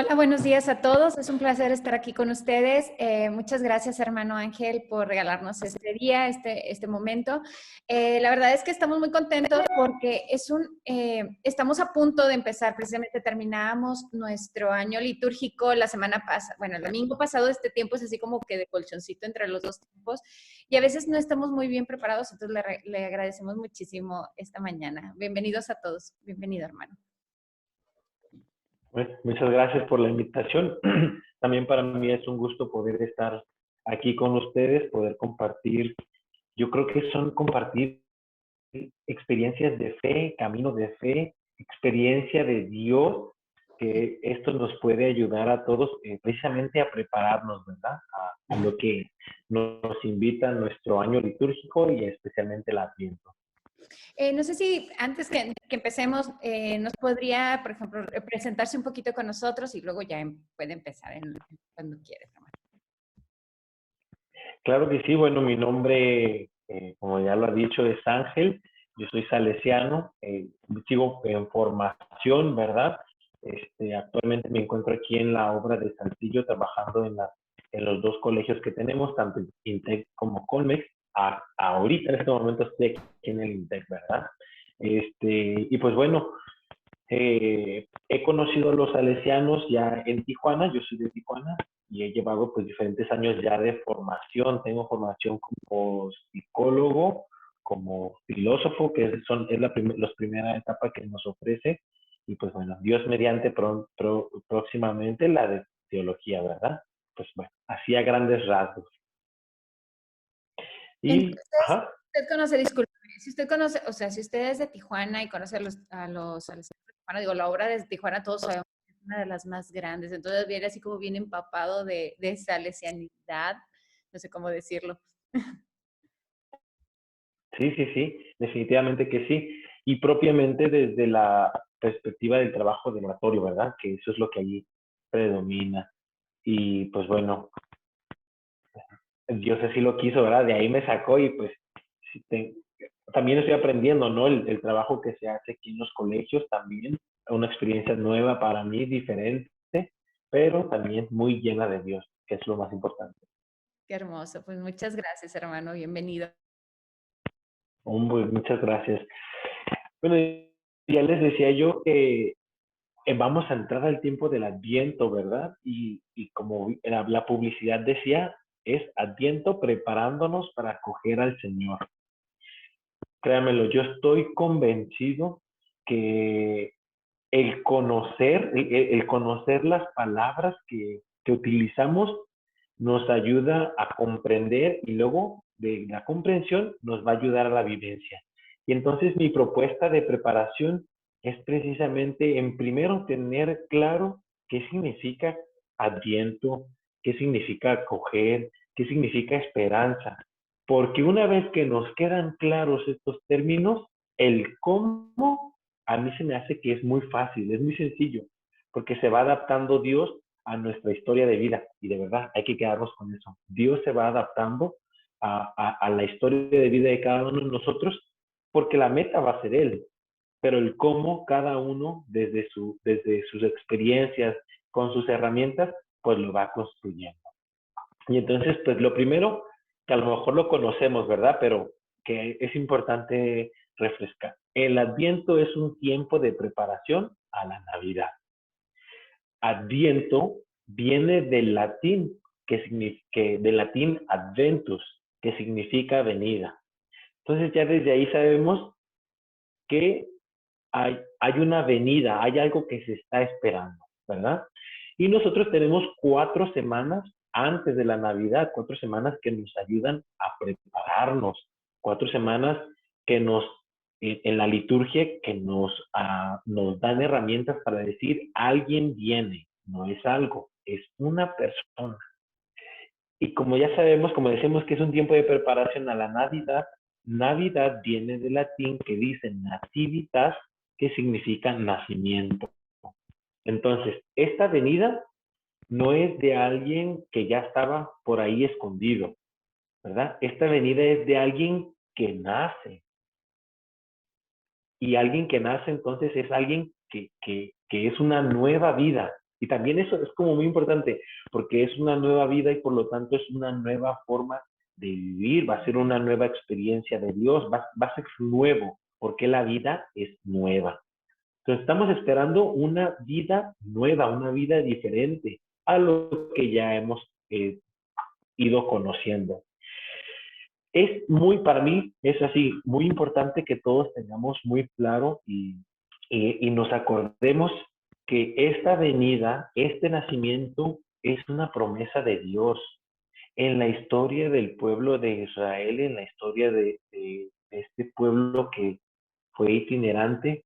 Hola, buenos días a todos. Es un placer estar aquí con ustedes. Muchas gracias, hermano Ángel, por regalarnos este día, este momento. La verdad es que estamos muy contentos porque estamos a punto de empezar. Precisamente terminamos nuestro año litúrgico la semana pasada. Bueno, el domingo pasado. Este tiempo es así como que de colchoncito entre los dos tiempos y a veces no estamos muy bien preparados. Entonces le agradecemos muchísimo esta mañana. Bienvenidos a todos. Bienvenido, hermano. Bueno, muchas gracias por la invitación. También para mí es un gusto poder estar aquí con ustedes, poder compartir. Yo creo que son compartir experiencias de fe, camino de fe, experiencia de Dios, que esto nos puede ayudar a todos precisamente a prepararnos, ¿verdad? A lo que nos invita nuestro año litúrgico y especialmente el Adviento. No sé si antes que empecemos, nos podría, por ejemplo, presentarse un poquito con nosotros y luego ya puede empezar cuando quiera, hermano. Claro que sí, bueno, mi nombre, como ya lo ha dicho, es Ángel, yo soy salesiano, sigo en formación, ¿verdad? Actualmente me encuentro aquí en la obra de Saltillo trabajando en los dos colegios que tenemos, tanto INTEC como Colmex. Ahorita en este momento estoy aquí en el INTEC, ¿verdad? Y pues bueno, he conocido a los salesianos ya en Tijuana, yo soy de Tijuana y he llevado pues diferentes años ya de formación. Tengo formación como psicólogo, como filósofo, que es la primera etapa que nos ofrece. Y pues bueno, Dios mediante próximamente la de teología, ¿verdad? Pues bueno, así a grandes rasgos. Y, Entonces, ajá, usted conoce, disculpe, si usted conoce, o sea, si usted es de Tijuana y conoce a los de Tijuana, digo, la obra de Tijuana todos sabemos que es una de las más grandes, entonces viene así como bien empapado de salesianidad, no sé cómo decirlo. sí, sí, sí, definitivamente que sí. Y propiamente desde la perspectiva del trabajo de oratorio, ¿verdad? Que eso es lo que allí predomina. Y pues bueno, Dios así lo quiso, ¿verdad? De ahí me sacó y pues sí también estoy aprendiendo, ¿no? El trabajo que se hace aquí en los colegios también, una experiencia nueva para mí, diferente, pero también muy llena de Dios, que es lo más importante. Qué hermoso, pues muchas gracias, hermano, bienvenido. Hombre, muchas gracias. Bueno, ya les decía yo que vamos a entrar al tiempo del Adviento, ¿verdad? Y como la publicidad decía, es Adviento preparándonos para acoger al Señor. Créanmelo, yo estoy convencido que el conocer las palabras que utilizamos nos ayuda a comprender y luego de la comprensión nos va a ayudar a la vivencia. Y entonces mi propuesta de preparación es precisamente en primero tener claro qué significa Adviento, qué significa acoger, qué significa esperanza. Porque una vez que nos quedan claros estos términos, el cómo a mí se me hace que es muy fácil, es muy sencillo, porque se va adaptando Dios a nuestra historia de vida. Y de verdad, hay que quedarnos con eso. Dios se va adaptando a la historia de vida de cada uno de nosotros, porque la meta va a ser Él, pero el cómo cada uno desde sus experiencias, con sus herramientas, pues lo va construyendo. Y entonces, pues lo primero, que a lo mejor lo conocemos, ¿verdad? Pero que es importante refrescar. El Adviento es un tiempo de preparación a la Navidad. Adviento viene del latín, del latín adventus, que significa venida. Entonces ya desde ahí sabemos que hay una venida, hay algo que se está esperando, ¿verdad? Y nosotros tenemos 4 semanas antes de la Navidad, 4 semanas que nos ayudan a prepararnos, 4 semanas que en la liturgia, que nos dan herramientas para decir, alguien viene, no es algo, es una persona. Y como ya sabemos, como decimos que es un tiempo de preparación a la Navidad, Navidad viene del latín que dice nativitas, que significa nacimiento. Entonces, esta venida no es de alguien que ya estaba por ahí escondido, ¿verdad? Esta venida es de alguien que nace. Y alguien que nace entonces es alguien que es una nueva vida, Y también eso es como muy importante, porque es una nueva vida y por lo tanto es una nueva forma de vivir, va a ser una nueva experiencia de Dios, va a ser nuevo, porque la vida es nueva. Entonces estamos esperando una vida nueva, una vida diferente a lo que ya hemos ido conociendo. Es muy, para mí, es así, muy importante que todos tengamos muy claro y nos acordemos que esta venida, este nacimiento, es una promesa de Dios. En la historia del pueblo de Israel, en la historia de este pueblo que fue itinerante,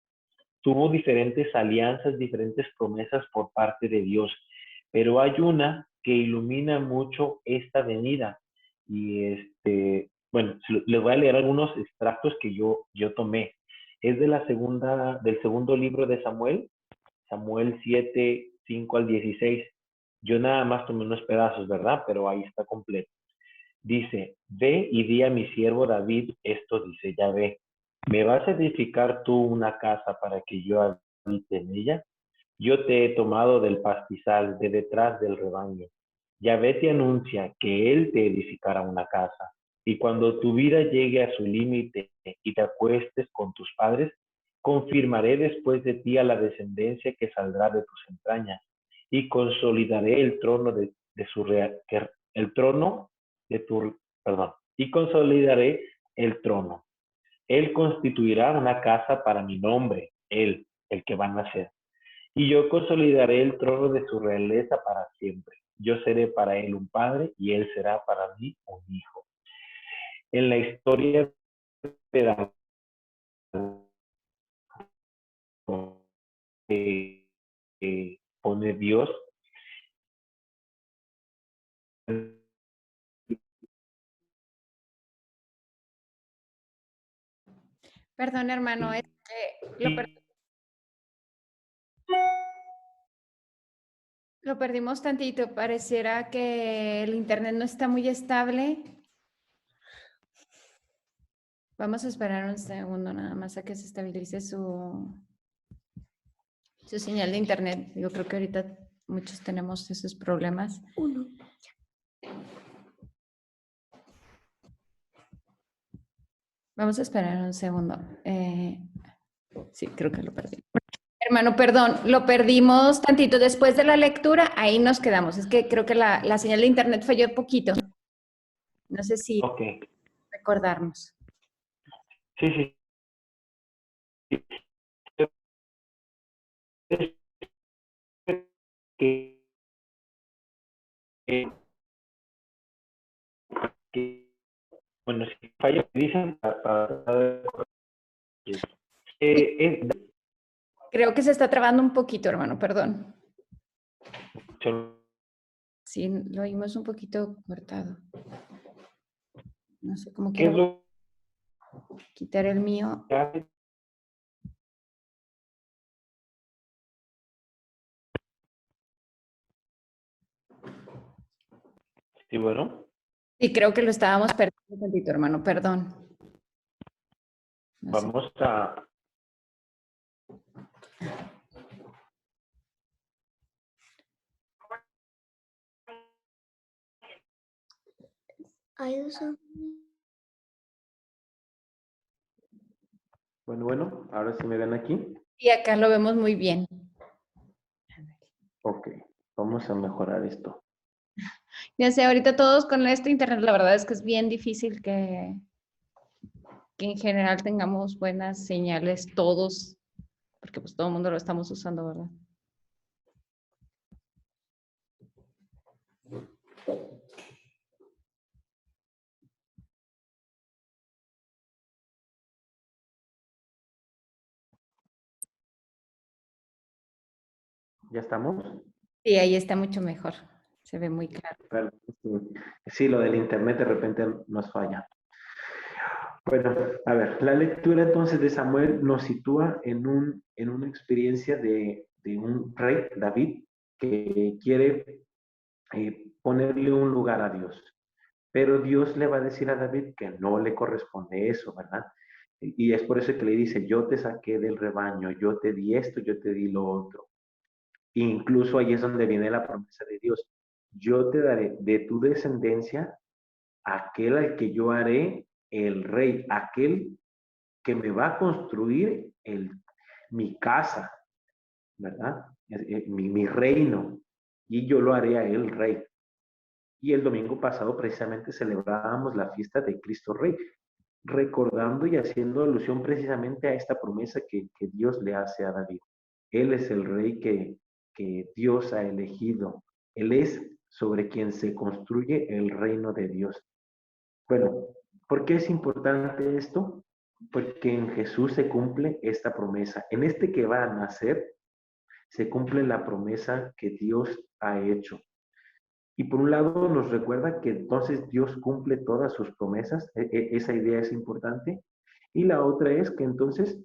tuvo diferentes alianzas, diferentes promesas por parte de Dios, pero hay una que ilumina mucho esta venida. Y bueno, les voy a leer algunos extractos que yo tomé. Es de del segundo libro de Samuel, Samuel 7, 5 al 16. Yo nada más tomé unos pedazos, ¿verdad? Pero ahí está completo. Dice, ve y di a mi siervo David, esto dice Yahvé, ¿me vas a edificar tú una casa para que yo habite en ella? Yo te he tomado del pastizal, de detrás del rebaño. Yahvé te anuncia que Él te edificará una casa. Y cuando tu vida llegue a su límite y te acuestes con tus padres, confirmaré después de ti a la descendencia que saldrá de tus entrañas y consolidaré el trono de su el trono de tu, perdón, y consolidaré el trono. Él constituirá una casa para mi nombre, Él, el que va a nacer. Y yo consolidaré el trono de su realeza para siempre. Yo seré para él un padre y él será para mí un hijo. En la historia de David, pone Dios, Perdón, hermano, es que lo perdimos tantito. Pareciera que el internet no está muy estable. Vamos a esperar un segundo nada más a que se estabilice su señal de internet. Yo creo que ahorita muchos tenemos esos problemas. Vamos a esperar un segundo. Sí, creo que lo perdí. Hermano, perdón, lo perdimos tantito después de la lectura, ahí nos quedamos. Es que creo que la señal de internet falló un poquito. No sé si ok, recordarnos. sí, sí. Que, que, bueno, si falla, dicen eh, Creo que se está trabando un poquito, hermano, perdón. Sí, lo oímos un poquito cortado. No sé cómo ¿qué es quiero lo quitar el mío. que hace? Sí, bueno, Sí, creo que lo estábamos perdiendo un tantito, hermano, perdón. No sé. vamos a, bueno, ahora sí me ven aquí. Y acá lo vemos muy bien. Ok, vamos a mejorar esto. Ya sé, ahorita todos con este internet, la verdad es que es bien difícil que en general tengamos buenas señales todos, porque pues todo el mundo lo estamos usando, ¿verdad? ¿Ya estamos? Sí, ahí está mucho mejor. Se ve muy claro. Perdón, sí. Sí, lo del internet de repente nos falla. Bueno, a ver, la lectura entonces de Samuel nos sitúa en una experiencia de un rey, David, que quiere ponerle un lugar a Dios. Pero Dios le va a decir a David que no le corresponde eso, ¿verdad? Y es por eso que le dice, yo te saqué del rebaño, yo te di esto, yo te di lo otro. Incluso ahí es donde viene la promesa de Dios. Yo te daré de tu descendencia aquel al que yo haré el rey, aquel que me va a construir mi casa, ¿verdad? Mi reino, y yo lo haré a él rey. Y el domingo pasado precisamente celebrábamos la fiesta de Cristo Rey, recordando y haciendo alusión precisamente a esta promesa que Dios le hace a David. Él es el rey que Dios ha elegido. Él es sobre quien se construye el reino de Dios. Bueno, ¿por qué es importante esto? Porque en Jesús se cumple esta promesa. En este que va a nacer, se cumple la promesa que Dios ha hecho. Y por un lado nos recuerda que entonces Dios cumple todas sus promesas, esa idea es importante. Y la otra es que entonces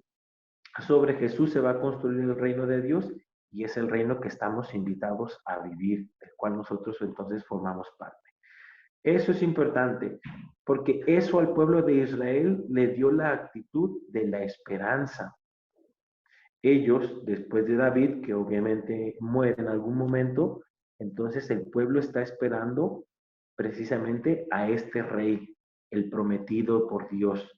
sobre Jesús se va a construir el reino de Dios y es el reino que estamos invitados a vivir, del cual nosotros entonces formamos parte. Eso es importante, porque eso al pueblo de Israel le dio la actitud de la esperanza. Ellos, después de David, que obviamente muere en algún momento, entonces el pueblo está esperando precisamente a este rey, el prometido por Dios.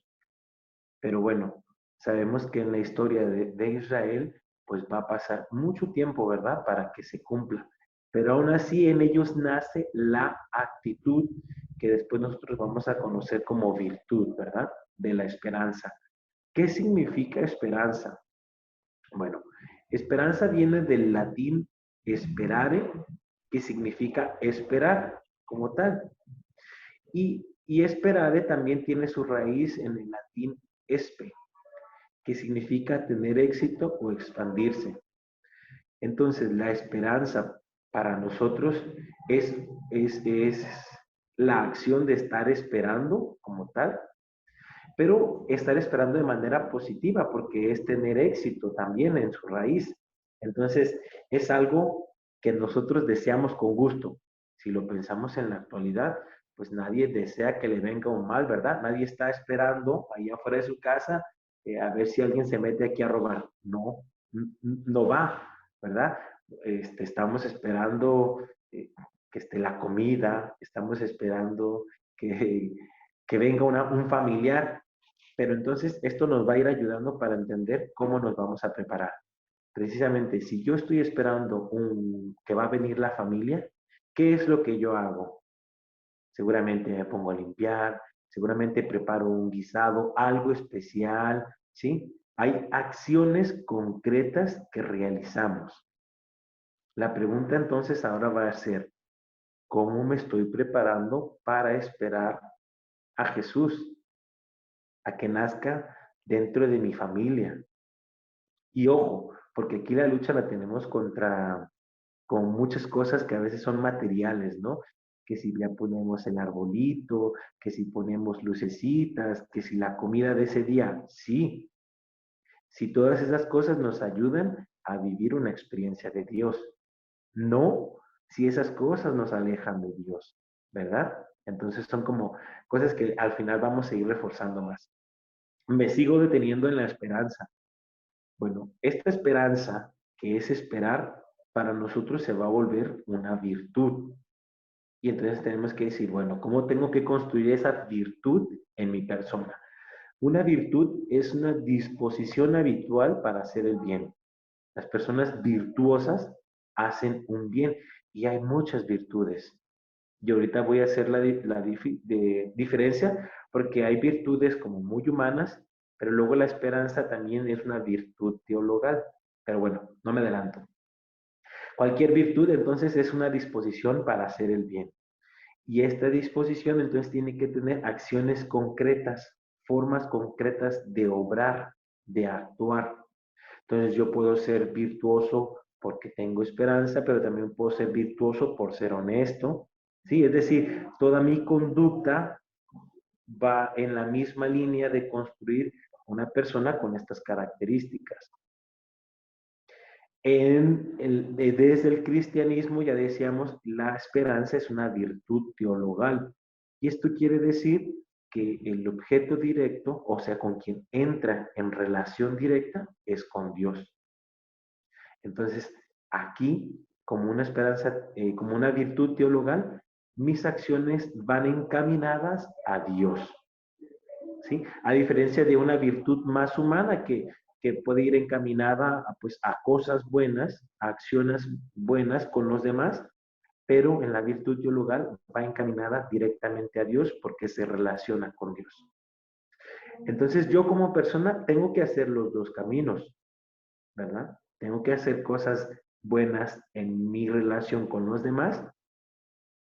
Pero bueno, sabemos que en la historia de Israel, pues va a pasar mucho tiempo, ¿verdad? Para que se cumpla. Pero aún así en ellos nace la actitud que después nosotros vamos a conocer como virtud, ¿verdad? De la esperanza. ¿Qué significa esperanza? Bueno, esperanza viene del latín esperare, que significa esperar como tal. Y esperare también tiene su raíz en el latín espe, que significa tener éxito o expandirse. Entonces, la esperanza para nosotros es la acción de estar esperando como tal, pero estar esperando de manera positiva porque es tener éxito también en su raíz. Entonces, es algo que nosotros deseamos con gusto. Si lo pensamos en la actualidad, pues nadie desea que le venga un mal, ¿verdad? Nadie está esperando allá afuera de su casa a ver si alguien se mete aquí a robar. No, no va, ¿verdad? Estamos esperando que esté la comida, estamos esperando que, que venga un familiar, pero entonces esto nos va a ir ayudando para entender cómo nos vamos a preparar. Precisamente, si yo estoy esperando que va a venir la familia, ¿qué es lo que yo hago? Seguramente me pongo a limpiar, seguramente preparo un guisado, algo especial, ¿sí? Hay acciones concretas que realizamos. La pregunta entonces ahora va a ser, ¿cómo me estoy preparando para esperar a Jesús, a que nazca dentro de mi familia? Y ojo, porque aquí la lucha la tenemos con muchas cosas que a veces son materiales, ¿no? Que si ya ponemos el arbolito, que si ponemos lucecitas, que si la comida de ese día, sí. Si todas esas cosas nos ayudan a vivir una experiencia de Dios, no si esas cosas nos alejan de Dios, ¿verdad? Entonces son como cosas que al final vamos a ir reforzando más. Me sigo deteniendo en la esperanza. Bueno, esta esperanza, que es esperar, para nosotros se va a volver una virtud. Y entonces tenemos que decir, bueno, ¿cómo tengo que construir esa virtud en mi persona? Una virtud es una disposición habitual para hacer el bien. Las personas virtuosas hacen un bien y hay muchas virtudes. Y ahorita voy a hacer la diferencia porque hay virtudes como muy humanas, pero luego la esperanza también es una virtud teologal. Pero bueno, no me adelanto. Cualquier virtud entonces es una disposición para hacer el bien. Y esta disposición entonces tiene que tener acciones concretas, formas concretas de obrar, de actuar. Entonces yo puedo ser virtuoso porque tengo esperanza, pero también puedo ser virtuoso por ser honesto. Sí, es decir, toda mi conducta va en la misma línea de construir una persona con estas características. Desde el cristianismo, ya decíamos, la esperanza es una virtud teologal. Y esto quiere decir que el objeto directo, o sea, con quien entra en relación directa, es con Dios. Entonces, aquí, como una esperanza, como una virtud teologal, mis acciones van encaminadas a Dios, ¿sí? A diferencia de una virtud más humana que puede ir encaminada a, pues, a cosas buenas, a acciones buenas con los demás, pero en la virtud teologal va encaminada directamente a Dios porque se relaciona con Dios. Entonces yo como persona tengo que hacer los dos caminos, ¿verdad? Tengo que hacer cosas buenas en mi relación con los demás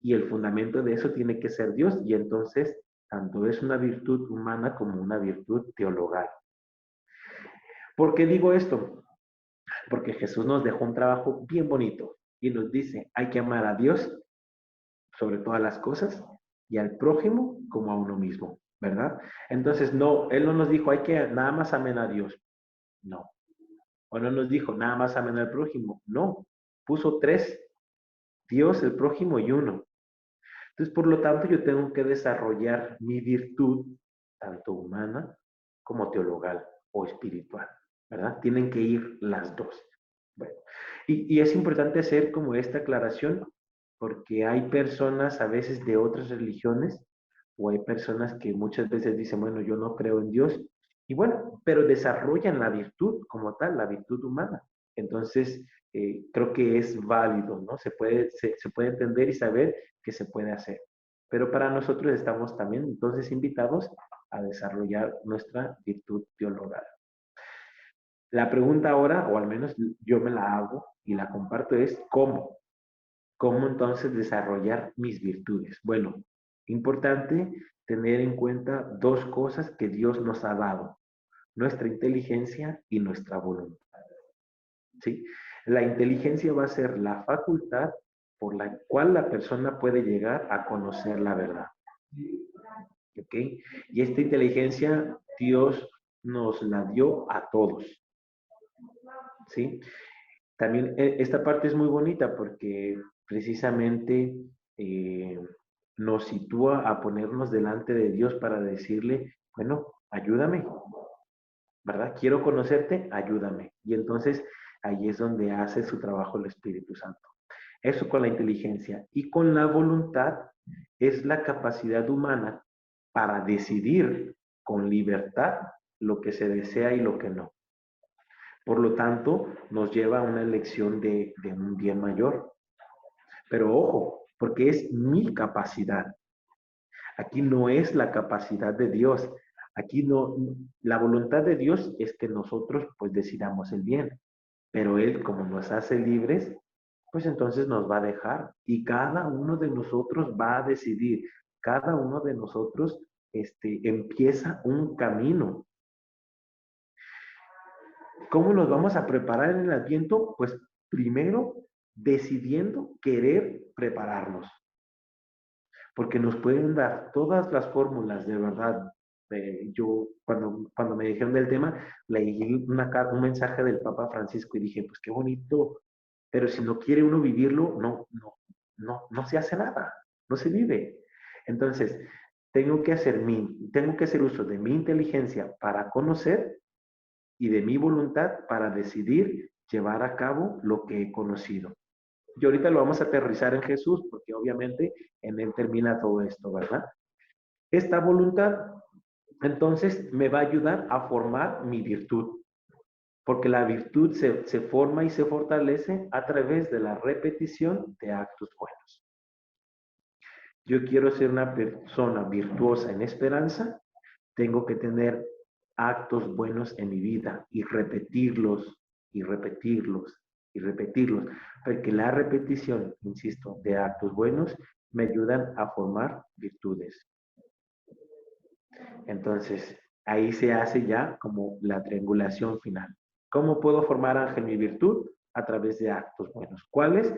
y el fundamento de eso tiene que ser Dios y entonces tanto es una virtud humana como una virtud teologal. ¿Por qué digo esto? Porque Jesús nos dejó un trabajo bien bonito y nos dice, hay que amar a Dios sobre todas las cosas y al prójimo como a uno mismo, ¿verdad? Entonces, no, Él no nos dijo, hay que nada más amen a Dios. No. O no nos dijo, nada más amen al prójimo. No. Puso tres, Dios, el prójimo y uno. Entonces, por lo tanto, yo tengo que desarrollar mi virtud, tanto humana como teologal o espiritual, ¿verdad? Tienen que ir las dos. Bueno, y es importante hacer como esta aclaración porque hay personas a veces de otras religiones o hay personas que muchas veces dicen, bueno, yo no creo en Dios, y bueno, pero desarrollan la virtud como tal, la virtud humana. Entonces, creo que es válido, ¿no? Se puede entender y saber que se puede hacer. Pero para nosotros estamos también entonces invitados a desarrollar nuestra virtud teologal. La pregunta ahora, o al menos yo me la hago y la comparto, es ¿cómo? ¿Cómo entonces desarrollar mis virtudes? Bueno, importante tener en cuenta dos cosas que Dios nos ha dado, nuestra inteligencia y nuestra voluntad. ¿Sí? La inteligencia va a ser la facultad por la cual la persona puede llegar a conocer la verdad. ¿Ok? Y esta inteligencia Dios nos la dio a todos. ¿Sí? También esta parte es muy bonita porque precisamente eh, nos sitúa a ponernos delante de Dios para decirle, bueno, ayúdame, ¿verdad? Quiero conocerte, ayúdame. Y entonces ahí es donde hace su trabajo el Espíritu Santo. Eso con la inteligencia. Y con la voluntad es la capacidad humana para decidir con libertad lo que se desea y lo que no. Por lo tanto, nos lleva a una elección de un bien mayor. Pero ojo, porque es mi capacidad. Aquí no es la capacidad de Dios. Aquí no, la voluntad de Dios es que nosotros pues decidamos el bien. Pero Él, como nos hace libres, pues entonces nos va a dejar. Y cada uno de nosotros va a decidir. Cada uno de nosotros empieza un camino. ¿Cómo nos vamos a preparar en el Adviento? Pues primero decidiendo querer prepararnos. Porque nos pueden dar todas las fórmulas de verdad. Yo, cuando me dijeron del tema, leí un mensaje del Papa Francisco y dije, pues qué bonito, pero si no quiere uno vivirlo, no se hace nada, no se vive. Entonces, tengo que hacer uso de mi inteligencia para conocer y de mi voluntad para decidir llevar a cabo lo que he conocido. Y ahorita lo vamos a aterrizar en Jesús, porque obviamente en Él termina todo esto, ¿verdad? Esta voluntad, entonces, me va a ayudar a formar mi virtud, porque la virtud se forma y se fortalece a través de la repetición de actos buenos. Yo quiero ser una persona virtuosa en esperanza, tengo que tener actos buenos en mi vida y repetirlos y repetirlos y repetirlos, porque la repetición, insisto, de actos buenos me ayudan a formar virtudes. Entonces, ahí se hace ya como la triangulación final. ¿Cómo puedo formar, Ángel, mi virtud? A través de actos buenos. ¿Cuáles?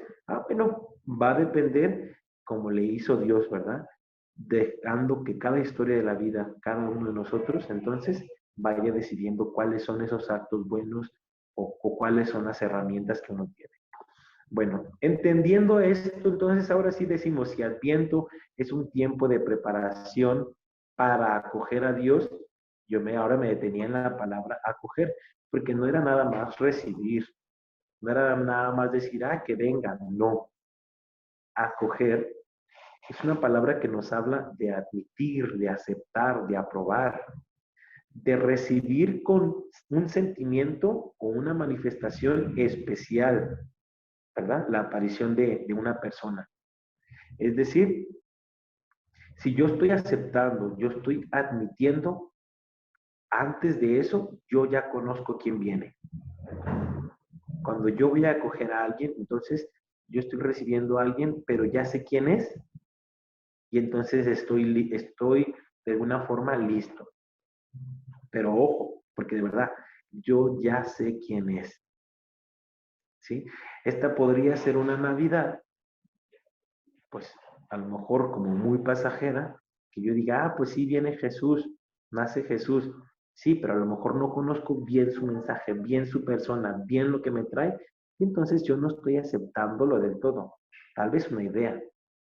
Bueno, va a depender como le hizo Dios, ¿verdad? Dejando que cada historia de la vida, cada uno de nosotros, entonces, vaya decidiendo cuáles son esos actos buenos o cuáles son las herramientas que uno tiene. Bueno, entendiendo esto, entonces ahora sí decimos, si Adviento es un tiempo de preparación para acoger a Dios, ahora me detenía en la palabra acoger, porque no era nada más recibir, No era nada más decir, que vengan, no. Acoger es una palabra que nos habla de admitir, de aceptar, de aprobar, de recibir con un sentimiento o una manifestación especial, ¿verdad? La aparición de una persona. Es decir, si yo estoy aceptando, yo estoy admitiendo, antes de eso, yo ya conozco quién viene. Cuando yo voy a acoger a alguien, entonces yo estoy recibiendo a alguien, pero ya sé quién es, y entonces estoy de alguna forma listo. Pero ojo, porque de verdad, yo ya sé quién es, ¿sí? Esta podría ser una Navidad, pues a lo mejor como muy pasajera, que yo diga, pues sí, viene Jesús, nace Jesús. Sí, pero a lo mejor no conozco bien su mensaje, bien su persona, bien lo que me trae, y entonces yo no estoy aceptándolo del todo. Tal vez una idea,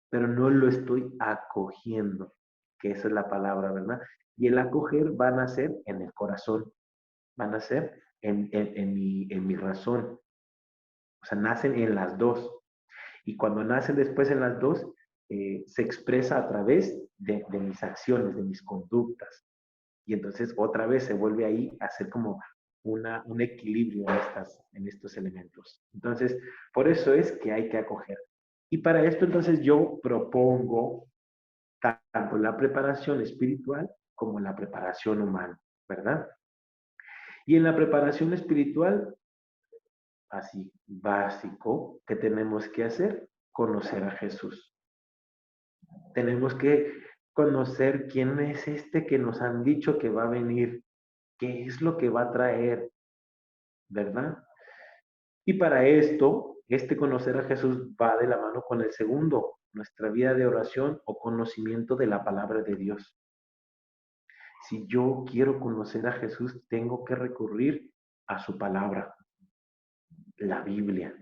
pero no lo estoy acogiendo, que esa es la palabra, ¿verdad? Y el acoger va a nacer en el corazón, va a nacer en mi razón. O sea, nacen en las dos. Y cuando nacen después en las dos, se expresa a través de mis acciones, de mis conductas. Y entonces otra vez se vuelve ahí a hacer como un equilibrio en estos elementos. Entonces, por eso es que hay que acoger. Y para esto entonces yo propongo tanto la preparación espiritual como la preparación humana, ¿verdad? Y en la preparación espiritual, así básico, ¿qué tenemos que hacer? Conocer a Jesús. Tenemos que conocer quién es este que nos han dicho que va a venir, qué es lo que va a traer, ¿verdad? Y para esto, este conocer a Jesús va de la mano con el segundo, nuestra vida de oración o conocimiento de la palabra de Dios. Si yo quiero conocer a Jesús, tengo que recurrir a su palabra, la Biblia,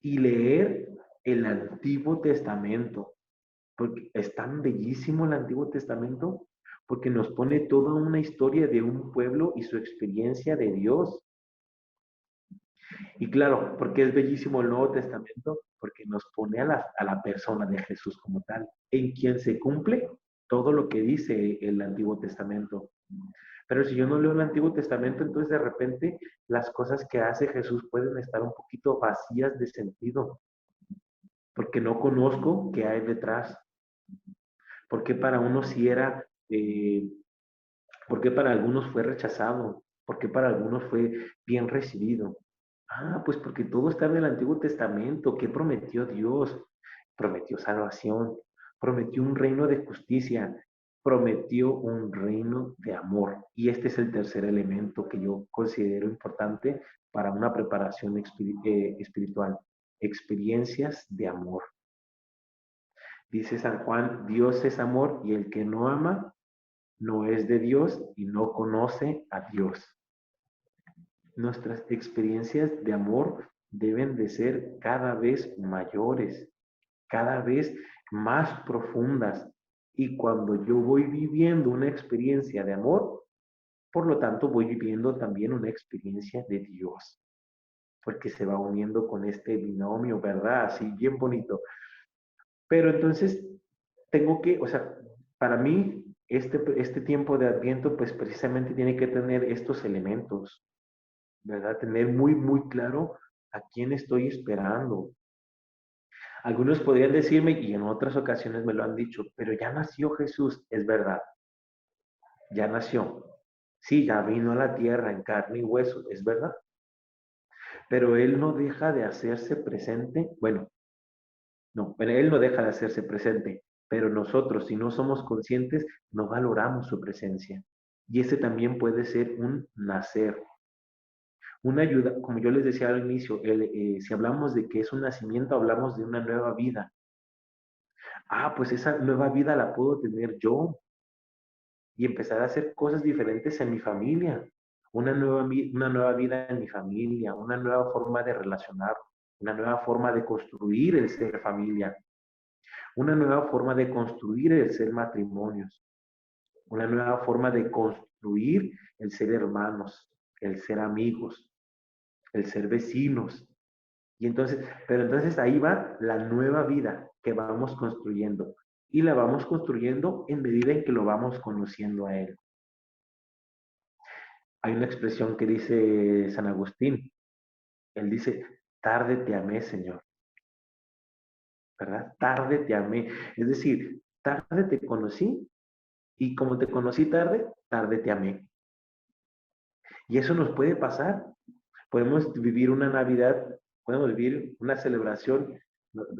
y leer el Antiguo Testamento, porque es tan bellísimo el Antiguo Testamento, porque nos pone toda una historia de un pueblo y su experiencia de Dios. Y claro, porque es bellísimo el Nuevo Testamento, porque nos pone a la persona de Jesús como tal, en quien se cumple todo lo que dice el Antiguo Testamento. Pero si yo no leo el Antiguo Testamento, entonces de repente las cosas que hace Jesús pueden estar un poquito vacías de sentido, porque no conozco qué hay detrás. Porque para unos sí era, porque para algunos fue rechazado, porque para algunos fue bien recibido. Pues porque todo está en el Antiguo Testamento. ¿Qué prometió Dios? Prometió salvación, prometió un reino de justicia, prometió un reino de amor. Y este es el tercer elemento que yo considero importante para una preparación espiritual. Experiencias de amor. Dice San Juan, Dios es amor y el que no ama no es de Dios y no conoce a Dios. Nuestras experiencias de amor deben de ser cada vez mayores, cada vez más profundas. Y cuando yo voy viviendo una experiencia de amor, por lo tanto voy viviendo también una experiencia de Dios, porque se va uniendo con este binomio, ¿verdad? Así bien bonito. Pero entonces tengo que, o sea, para mí este tiempo de Adviento pues precisamente tiene que tener estos elementos, ¿verdad? Tener muy, muy claro a quién estoy esperando. Algunos podrían decirme, y en otras ocasiones me lo han dicho, pero ya nació Jesús, es verdad, ya nació. Sí, ya vino a la tierra en carne y hueso, es verdad, pero Él no deja de hacerse presente, bueno, no, pero Él no deja de hacerse presente, pero nosotros, si no somos conscientes, no valoramos su presencia. Y ese también puede ser un nacer. Una ayuda, como yo les decía al inicio, si hablamos de que es un nacimiento, hablamos de una nueva vida. Pues esa nueva vida la puedo tener yo y empezar a hacer cosas diferentes en mi familia. Una nueva vida en mi familia, una nueva forma de relacionar, una nueva forma de construir el ser familia, una nueva forma de construir el ser matrimonios, una nueva forma de construir el ser hermanos, el ser amigos. el ser vecinos. Y entonces, pero entonces ahí va la nueva vida que vamos construyendo. Y la vamos construyendo en medida en que lo vamos conociendo a Él. Hay una expresión que dice San Agustín. Él dice, tarde te amé, Señor. ¿Verdad? Tarde te amé. Es decir, tarde te conocí y como te conocí tarde, tarde te amé. Y eso nos puede pasar. Podemos vivir una Navidad, podemos vivir una celebración,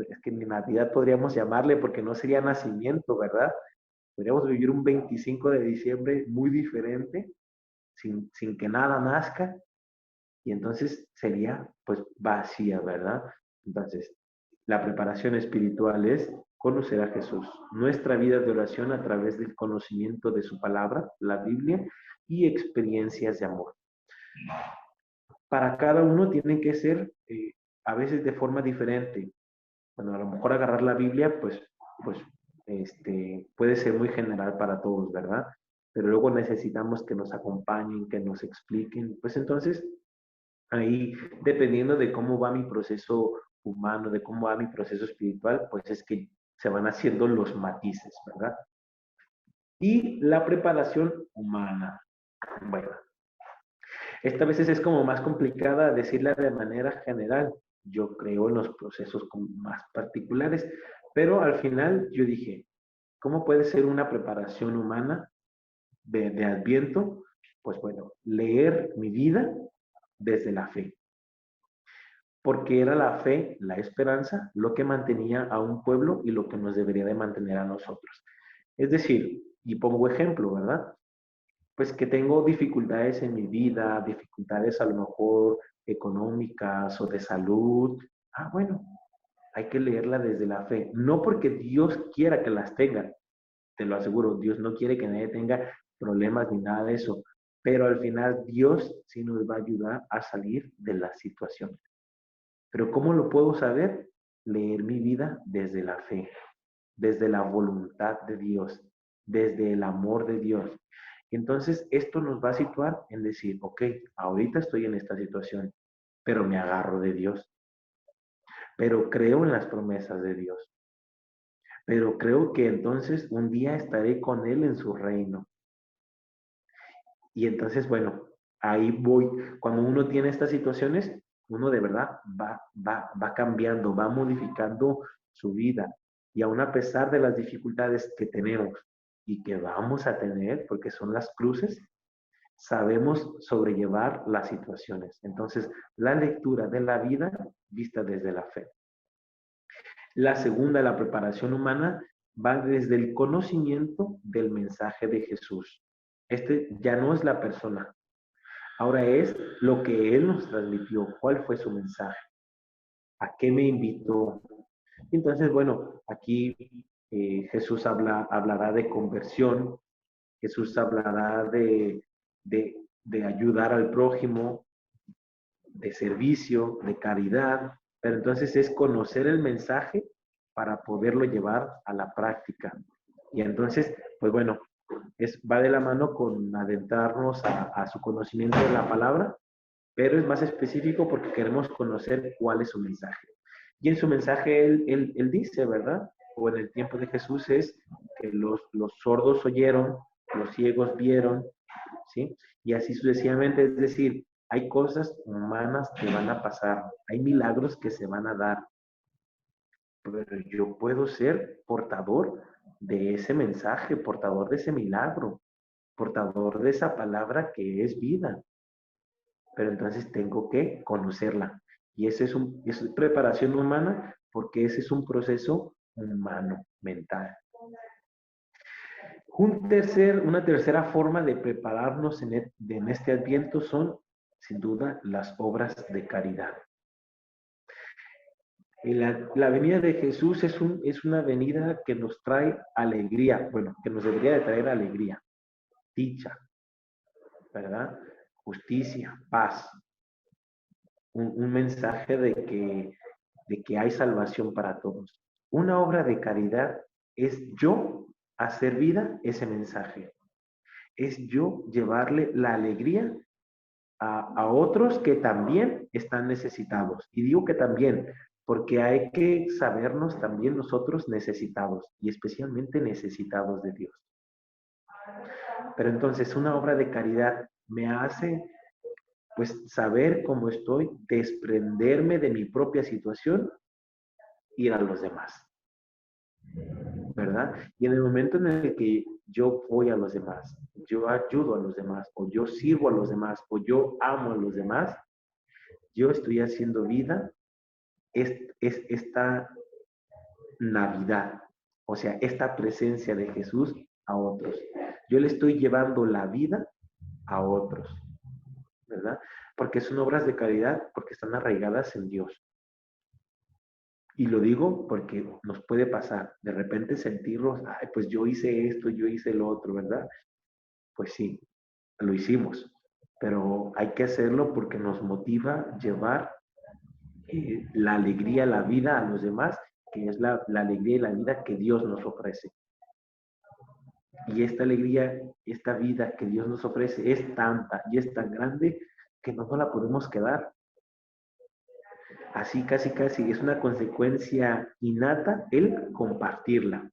es que ni Navidad podríamos llamarle porque no sería nacimiento, ¿verdad? Podríamos vivir un 25 de diciembre muy diferente, sin que nada nazca, y entonces sería pues vacía, ¿verdad? Entonces, la preparación espiritual es conocer a Jesús, nuestra vida de oración a través del conocimiento de su palabra, la Biblia, y experiencias de amor. Para cada uno tienen que ser a veces de forma diferente. Bueno, a lo mejor agarrar la Biblia, pues puede ser muy general para todos, ¿verdad? Pero luego necesitamos que nos acompañen, que nos expliquen. Pues entonces, ahí, dependiendo de cómo va mi proceso humano, de cómo va mi proceso espiritual, pues es que se van haciendo los matices, ¿verdad? Y la preparación humana. Bueno, esta veces es como más complicada decirla de manera general. Yo creo en los procesos más particulares, pero al final yo dije, ¿cómo puede ser una preparación humana de Adviento? Pues bueno, leer mi vida desde la fe. Porque era la fe, la esperanza, lo que mantenía a un pueblo y lo que nos debería de mantener a nosotros. Es decir, y pongo ejemplo, ¿verdad? Pues que tengo dificultades en mi vida, dificultades a lo mejor económicas o de salud. Ah, bueno, hay que leerla desde la fe. No porque Dios quiera que las tenga, te lo aseguro, Dios no quiere que nadie tenga problemas ni nada de eso, pero al final Dios sí nos va a ayudar a salir de la situación. Pero ¿cómo lo puedo saber? Leer mi vida desde la fe, desde la voluntad de Dios, desde el amor de Dios. Entonces, esto nos va a situar en decir, ok, ahorita estoy en esta situación, pero me agarro de Dios, pero creo en las promesas de Dios, pero creo que entonces un día estaré con Él en su reino. Y entonces, bueno, ahí voy. Cuando uno tiene estas situaciones, uno de verdad va cambiando, va modificando su vida. Y aún a pesar de las dificultades que tenemos y que vamos a tener, porque son las cruces, sabemos sobrellevar las situaciones. Entonces, la lectura de la vida vista desde la fe. La segunda, la preparación humana, va desde el conocimiento del mensaje de Jesús. Este ya no es la persona, ahora es lo que Él nos transmitió, cuál fue su mensaje, a qué me invitó. Entonces, bueno, aquí Jesús hablará de conversión, Jesús hablará de ayudar al prójimo, de servicio, de caridad, pero entonces es conocer el mensaje para poderlo llevar a la práctica. Y entonces, pues bueno, va de la mano con adentrarnos a su conocimiento de la palabra, pero es más específico porque queremos conocer cuál es su mensaje. Y en su mensaje él dice, ¿verdad? O en el tiempo de Jesús es que los sordos oyeron, los ciegos vieron, ¿sí? Y así sucesivamente, es decir, hay cosas humanas que van a pasar, hay milagros que se van a dar, pero yo puedo ser portador de ese mensaje, portador de ese milagro, portador de esa palabra que es vida. Pero entonces tengo que conocerla. Y ese es preparación humana porque ese es un proceso humano, mental. Una tercera forma de prepararnos en este Adviento son, sin duda, las obras de caridad. La venida de Jesús es una venida que nos trae alegría, bueno, que nos debería de traer alegría, dicha, ¿verdad? Justicia, paz. Un mensaje de que hay salvación para todos. Una obra de caridad es yo hacer vida ese mensaje. Es yo llevarle la alegría a otros que también están necesitados. Y digo que también, porque hay que sabernos también nosotros necesitados y especialmente necesitados de Dios. Pero entonces una obra de caridad me hace pues saber cómo estoy, desprenderme de mi propia situación, ir a los demás, ¿verdad? Y en el momento en el que yo voy a los demás, yo ayudo a los demás, o yo sirvo a los demás, o yo amo a los demás, yo estoy haciendo vida, es esta Navidad, o sea, esta presencia de Jesús a otros. Yo le estoy llevando la vida a otros, ¿verdad? Porque son obras de caridad, porque están arraigadas en Dios. Y lo digo porque nos puede pasar, de repente sentirnos, ay, pues yo hice esto, yo hice lo otro, ¿verdad? Pues sí, lo hicimos, pero hay que hacerlo porque nos motiva llevar la alegría, la vida a los demás, que es la alegría y la vida que Dios nos ofrece. Y esta alegría, esta vida que Dios nos ofrece es tanta y es tan grande que no nos la podemos quedar. Así casi casi es una consecuencia innata el compartirla.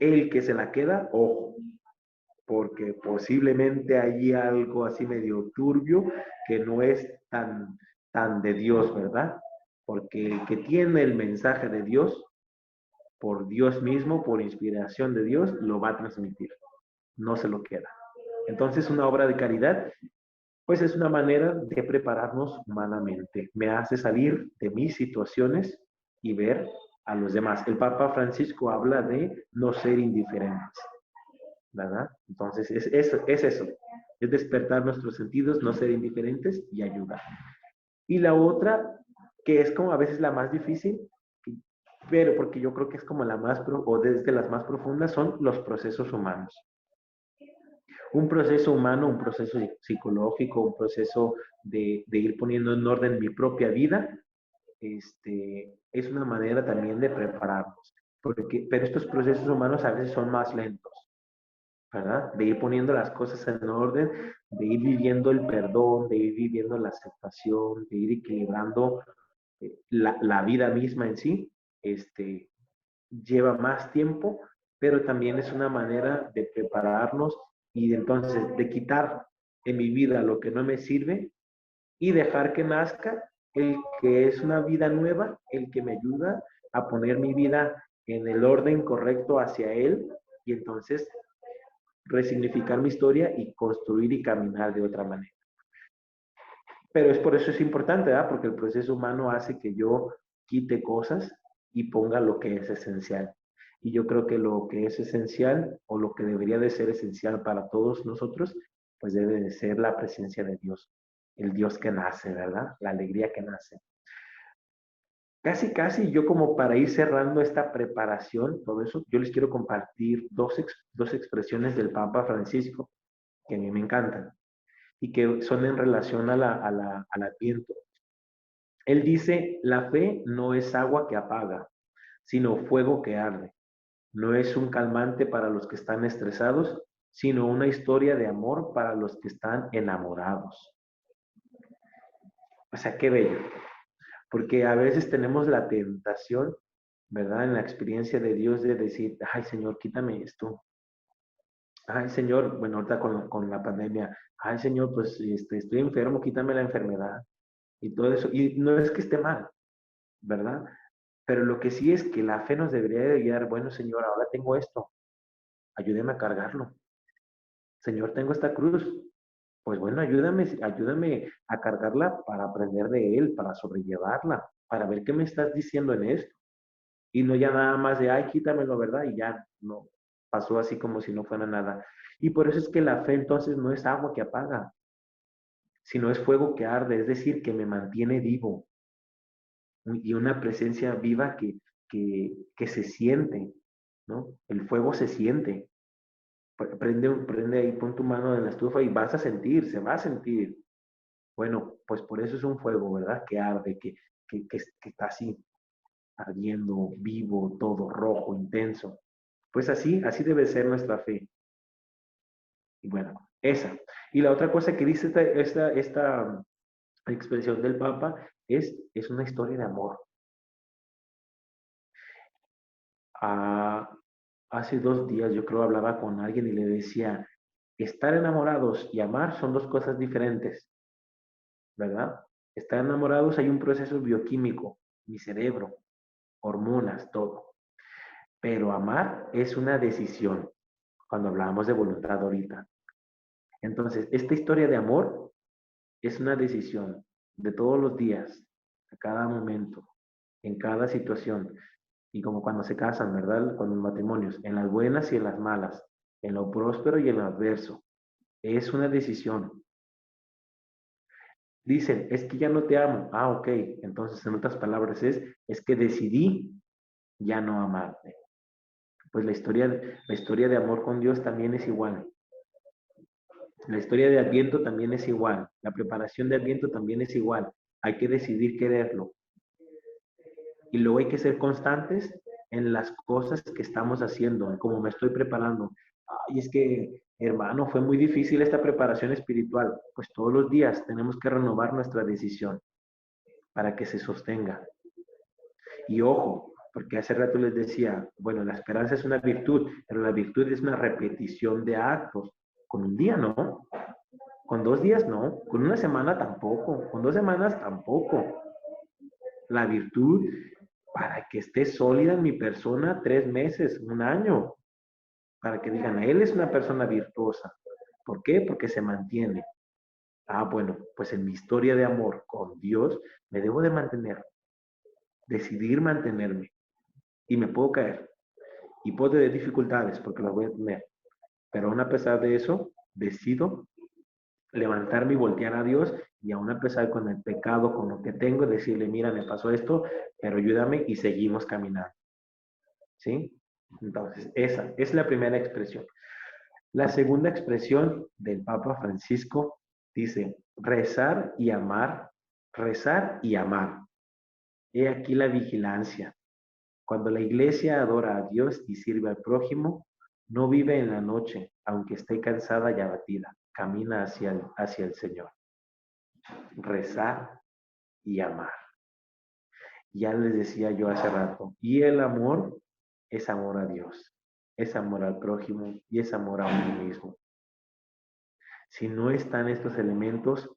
El que se la queda, ojo, porque posiblemente hay algo así medio turbio que no es tan de Dios, ¿verdad? Porque el que tiene el mensaje de Dios, por Dios mismo, por inspiración de Dios, lo va a transmitir, no se lo queda. Entonces, una obra de caridad, pues es una manera de prepararnos humanamente. Me hace salir de mis situaciones y ver a los demás. El Papa Francisco habla de no ser indiferentes, ¿verdad? Entonces, es eso, es despertar nuestros sentidos, no ser indiferentes y ayudar. Y la otra, que es como a veces la más difícil, pero porque yo creo que es como la más, o desde las más profundas, son los procesos humanos. Un proceso humano, un proceso psicológico, un proceso de ir poniendo en orden mi propia vida, es una manera también de prepararnos. Pero estos procesos humanos a veces son más lentos, ¿verdad? De ir poniendo las cosas en orden, de ir viviendo el perdón, de ir viviendo la aceptación, de ir equilibrando la vida misma en sí, lleva más tiempo, pero también es una manera de prepararnos y de, entonces de quitar en mi vida lo que no me sirve y dejar que nazca el que es una vida nueva, el que me ayuda a poner mi vida en el orden correcto hacia él y entonces resignificar mi historia y construir y caminar de otra manera. Pero es por eso es importante, ¿verdad? Porque el proceso humano hace que yo quite cosas y ponga lo que es esencial. Y yo creo que lo que es esencial o lo que debería de ser esencial para todos nosotros, pues debe de ser la presencia de Dios, el Dios que nace, ¿verdad? La alegría que nace. Casi, casi yo como para ir cerrando esta preparación, todo eso, yo les quiero compartir dos expresiones del Papa Francisco que a mí me encantan y que son en relación al Adviento. Él dice, la fe no es agua que apaga, sino fuego que arde. No es un calmante para los que están estresados, sino una historia de amor para los que están enamorados. O sea, qué bello. Porque a veces tenemos la tentación, ¿verdad? En la experiencia de Dios de decir, ay Señor, quítame esto. Ay Señor, bueno, ahorita con la pandemia, ay Señor, pues estoy enfermo, quítame la enfermedad. Y todo eso. Y no es que esté mal, ¿verdad? Pero lo que sí es que la fe nos debería de guiar, bueno, Señor, ahora tengo esto, ayúdame a cargarlo. Señor, tengo esta cruz, pues bueno, ayúdame a cargarla para aprender de Él, para sobrellevarla, para ver qué me estás diciendo en esto. Y no ya nada más de, ay, quítamelo, ¿verdad? Y ya, no, pasó así como si no fuera nada. Y por eso es que la fe entonces no es agua que apaga, sino es fuego que arde, es decir, que me mantiene vivo, y una presencia viva que se siente, ¿no? El fuego se siente. Prende ahí, pon tu mano en la estufa y vas a sentir, se va a sentir. Bueno, pues por eso es un fuego, ¿verdad? Que arde, que está así, ardiendo, vivo, todo rojo, intenso. Pues así debe ser nuestra fe. Y bueno, esa. Y la otra cosa que dice esta expresión del Papa es una historia de amor. Hace 2 días yo creo hablaba con alguien y le decía, estar enamorados y amar son dos cosas diferentes, ¿verdad? Estar enamorados hay un proceso bioquímico, mi cerebro, hormonas, todo. Pero amar es una decisión, cuando hablábamos de voluntad ahorita. Entonces, esta historia de amor es una decisión de todos los días, a cada momento, en cada situación. Y como cuando se casan, ¿verdad? Con los matrimonios, en las buenas y en las malas, en lo próspero y en lo adverso. Es una decisión. Dicen, es que ya no te amo. Ah, ok. Entonces, en otras palabras, es que decidí ya no amarte. Pues la historia de amor con Dios también es igual. La historia de Adviento también es igual. La preparación de Adviento también es igual. Hay que decidir quererlo. Y luego hay que ser constantes en las cosas que estamos haciendo, como me estoy preparando. Ay, es que, hermano, fue muy difícil esta preparación espiritual. Pues todos los días tenemos que renovar nuestra decisión para que se sostenga. Y ojo, porque hace rato les decía, bueno, la esperanza es una virtud, pero la virtud es una repetición de actos. Con un día no, con 2 días no, con una semana tampoco, con 2 semanas tampoco. La virtud, para que esté sólida en mi persona 3 meses, un año, para que digan, él es una persona virtuosa. ¿Por qué? Porque se mantiene. Ah, bueno, pues en mi historia de amor con Dios me debo de mantener, decidir mantenerme. Y me puedo caer. Y puedo tener dificultades porque las voy a tener. Pero aún a pesar de eso, decido levantarme y voltear a Dios y aún a pesar con el pecado, con lo que tengo, decirle, mira, me pasó esto, pero ayúdame y seguimos caminando. ¿Sí? Entonces, esa es la primera expresión. La segunda expresión del Papa Francisco dice, rezar y amar, rezar y amar. He aquí la vigilancia. Cuando la iglesia adora a Dios y sirve al prójimo, no vive en la noche, aunque esté cansada y abatida. Camina hacia el Señor. Rezar y amar. Ya les decía yo hace rato, y el amor es amor a Dios, es amor al prójimo y es amor a uno mismo. Si no están estos elementos,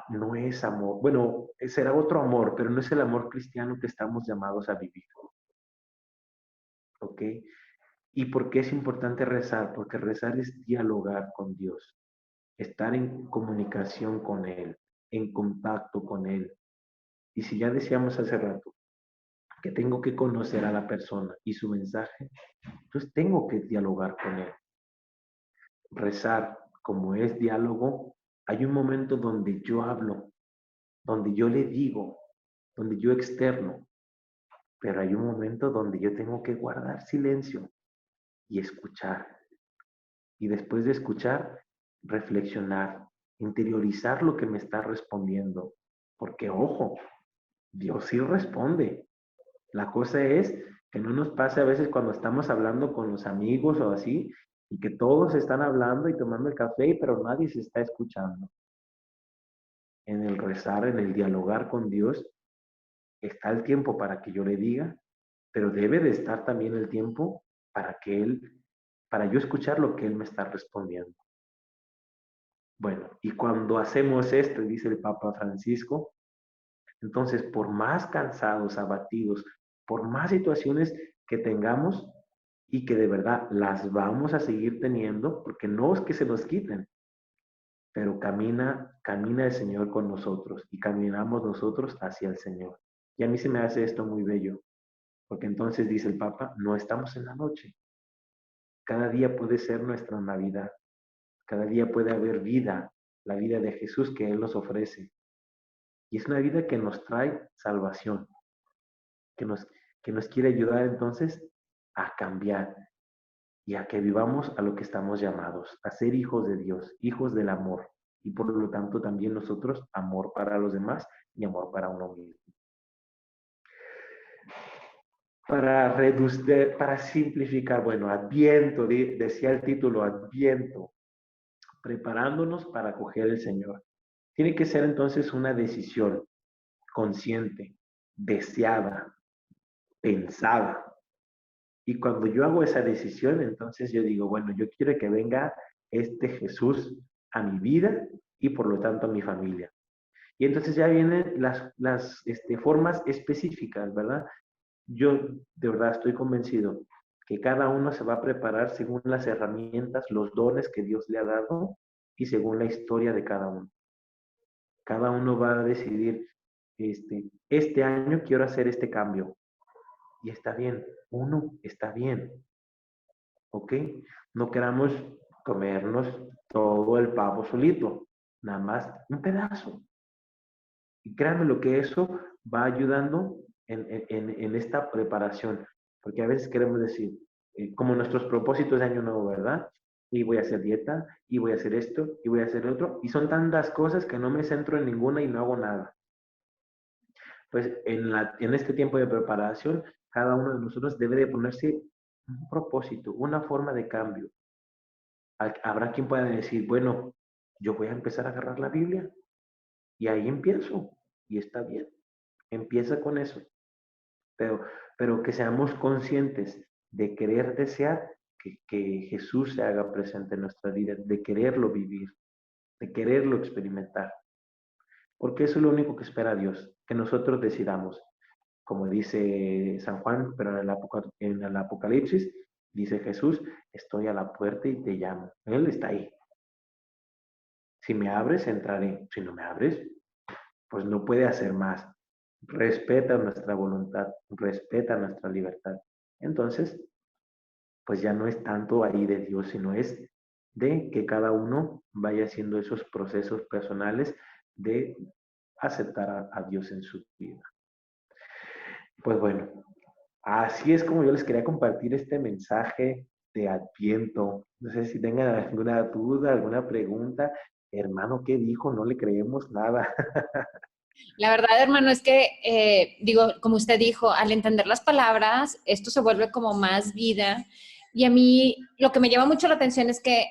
no es amor. Bueno, será otro amor, pero no es el amor cristiano que estamos llamados a vivir. ¿Ok? ¿Y por qué es importante rezar? Porque rezar es dialogar con Dios, estar en comunicación con Él, en contacto con Él. Y si ya decíamos hace rato que tengo que conocer a la persona y su mensaje, entonces tengo que dialogar con Él. Rezar, como es diálogo, hay un momento donde yo hablo, donde yo le digo, donde yo externo, pero hay un momento donde yo tengo que guardar silencio y escuchar. Y después de escuchar, reflexionar, interiorizar lo que me está respondiendo. Porque, ojo, Dios sí responde. La cosa es que no nos pase a veces cuando estamos hablando con los amigos o así, y que todos están hablando y tomando el café, pero nadie se está escuchando. En el rezar, en el dialogar con Dios, está el tiempo para que yo le diga, pero debe de estar también el tiempo para yo escuchar lo que Él me está respondiendo. Bueno, y cuando hacemos esto, dice el Papa Francisco, entonces por más cansados, abatidos, por más situaciones que tengamos y que de verdad las vamos a seguir teniendo, porque no es que se nos quiten, pero camina el Señor con nosotros y caminamos nosotros hacia el Señor. Y a mí se me hace esto muy bello, porque entonces dice el Papa, no estamos en la noche. Cada día puede ser nuestra Navidad. Cada día puede haber vida, la vida de Jesús que Él nos ofrece. Y es una vida que nos trae salvación, que nos, que nos quiere ayudar entonces a cambiar y a que vivamos a lo que estamos llamados, a ser hijos de Dios, hijos del amor. Y por lo tanto también nosotros amor para los demás y amor para uno mismo. Para simplificar, bueno, Adviento, decía el título, Adviento. preparándonos para acoger el Señor. Tiene que ser entonces una decisión consciente, deseada, pensada. Y cuando yo hago esa decisión, entonces yo digo, bueno, yo quiero que venga este Jesús a mi vida y por lo tanto a mi familia. Y entonces ya vienen las formas específicas, ¿verdad? Yo de verdad estoy convencido que cada uno se va a preparar según las herramientas, los dones que Dios le ha dado y según la historia de cada uno. Cada uno va a decidir, este año quiero hacer este cambio. Y está bien, uno está bien, ¿ok? No queramos comernos todo el pavo solito, nada más un pedazo. Y créanme lo que eso va ayudando en esta preparación, porque a veces queremos decir, como nuestros propósitos de año nuevo, ¿verdad? Y voy a hacer dieta, y voy a hacer esto, y voy a hacer otro, y son tantas cosas que no me centro en ninguna y no hago nada. Pues en este tiempo de preparación, cada uno de nosotros debe de ponerse un propósito, una forma de cambio. Habrá quien pueda decir, bueno, yo voy a empezar a agarrar la Biblia y ahí empiezo. Y está bien, empieza con eso. Pero, pero que seamos conscientes de querer desear que Jesús se haga presente en nuestra vida, de quererlo vivir, de quererlo experimentar. Porque eso es lo único que espera Dios, que nosotros decidamos. Como dice San Juan, pero en el Apocalipsis, dice Jesús, estoy a la puerta y te llamo. Él está ahí. Si me abres, entraré. Si no me abres, pues no puede hacer más. Respeta nuestra voluntad, respeta nuestra libertad. Entonces, pues ya no es tanto ahí de Dios, sino es de que cada uno vaya haciendo esos procesos personales de aceptar a Dios en su vida. Pues bueno, así es como yo les quería compartir este mensaje de Adviento. No sé si tengan alguna duda, alguna pregunta. Hermano, ¿qué dijo? No le creemos nada. La verdad, hermano, es que, digo, como usted dijo, al entender las palabras, esto se vuelve como más vida. Y a mí lo que me llama mucho la atención es que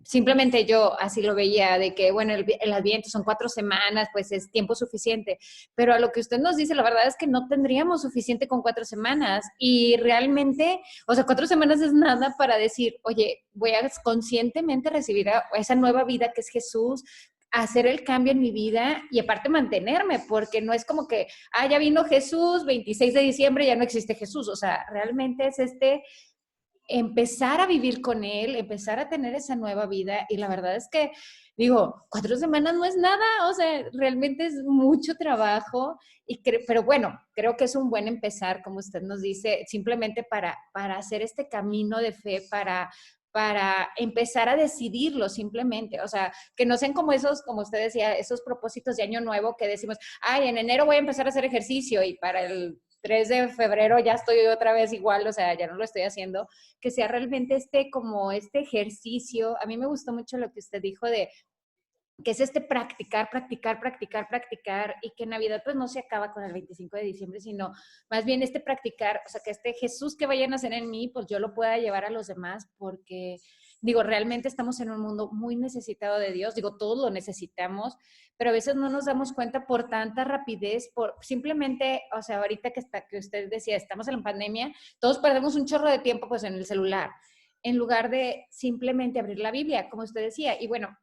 simplemente yo así lo veía, de que, bueno, el Adviento son 4 semanas, pues es tiempo suficiente. Pero a lo que usted nos dice, la verdad es que no tendríamos suficiente con 4 semanas. Y realmente, o sea, 4 semanas es nada para decir, oye, voy a conscientemente recibir a esa nueva vida que es Jesús, hacer el cambio en mi vida y aparte mantenerme, porque no es como que, ya vino Jesús, 26 de diciembre, ya no existe Jesús. O sea, realmente es empezar a vivir con Él, empezar a tener esa nueva vida. Y la verdad es que, digo, 4 semanas no es nada, o sea, realmente es mucho trabajo. Pero bueno, creo que es un buen empezar, como usted nos dice, simplemente para hacer este camino de fe, para empezar a decidirlo simplemente. O sea, que no sean como esos, como usted decía, esos propósitos de año nuevo que decimos, en enero voy a empezar a hacer ejercicio y para el 3 de febrero ya estoy otra vez igual, o sea, ya no lo estoy haciendo. Que sea realmente como este ejercicio. A mí me gustó mucho lo que usted dijo de que es practicar, practicar, practicar, practicar, y que Navidad pues no se acaba con el 25 de diciembre, sino más bien practicar, o sea, que Jesús que vaya a nacer en mí, pues yo lo pueda llevar a los demás, porque digo, realmente estamos en un mundo muy necesitado de Dios, digo, todos lo necesitamos, pero a veces no nos damos cuenta por tanta rapidez, por simplemente, o sea, ahorita que usted decía, estamos en la pandemia, todos perdemos un chorro de tiempo pues en el celular, en lugar de simplemente abrir la Biblia, como usted decía. Y bueno,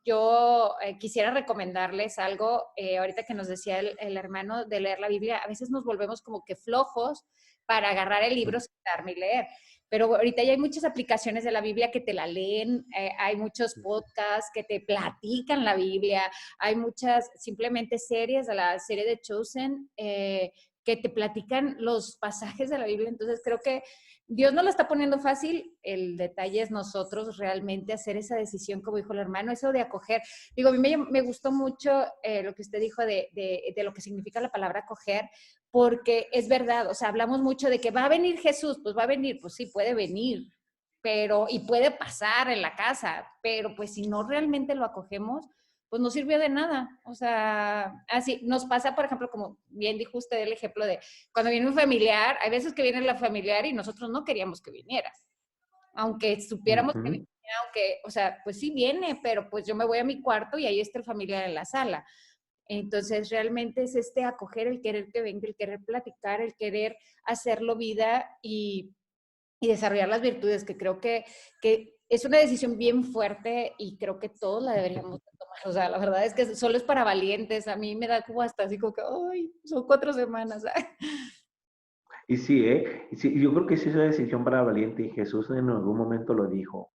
yo quisiera recomendarles algo, ahorita que nos decía el hermano de leer la Biblia, a veces nos volvemos como que flojos para agarrar el libro, sentarme y leer. Pero ahorita ya hay muchas aplicaciones de la Biblia que te la leen, hay muchos podcasts que te platican la Biblia, hay muchas simplemente series, de la serie de Chosen, que te platican los pasajes de la Biblia. Entonces creo que Dios no lo está poniendo fácil, el detalle es nosotros realmente hacer esa decisión, como dijo el hermano, eso de acoger. Digo, a mí me gustó mucho lo que usted dijo de lo que significa la palabra acoger, porque es verdad, o sea, hablamos mucho de que va a venir Jesús, pues va a venir, pues sí, puede venir, y puede pasar en la casa, pero pues si no realmente lo acogemos, pues no sirvió de nada. O sea, así nos pasa, por ejemplo, como bien dijo usted el ejemplo de cuando viene un familiar, hay veces que viene la familiar y nosotros no queríamos que viniera, aunque supiéramos que Ujú. aunque, o sea, pues sí viene, pero pues yo me voy a mi cuarto y ahí está el familiar en la sala. Entonces, realmente es acoger, el querer que venga, el querer platicar, el querer hacerlo vida y desarrollar las virtudes, que creo que es una decisión bien fuerte y creo que todos la deberíamos tomar. O sea, la verdad es que solo es para valientes. A mí me da como hasta así como que, ay, son 4 semanas. Y sí, ¿eh? Y sí, yo creo que sí es una decisión para valiente y Jesús en algún momento lo dijo.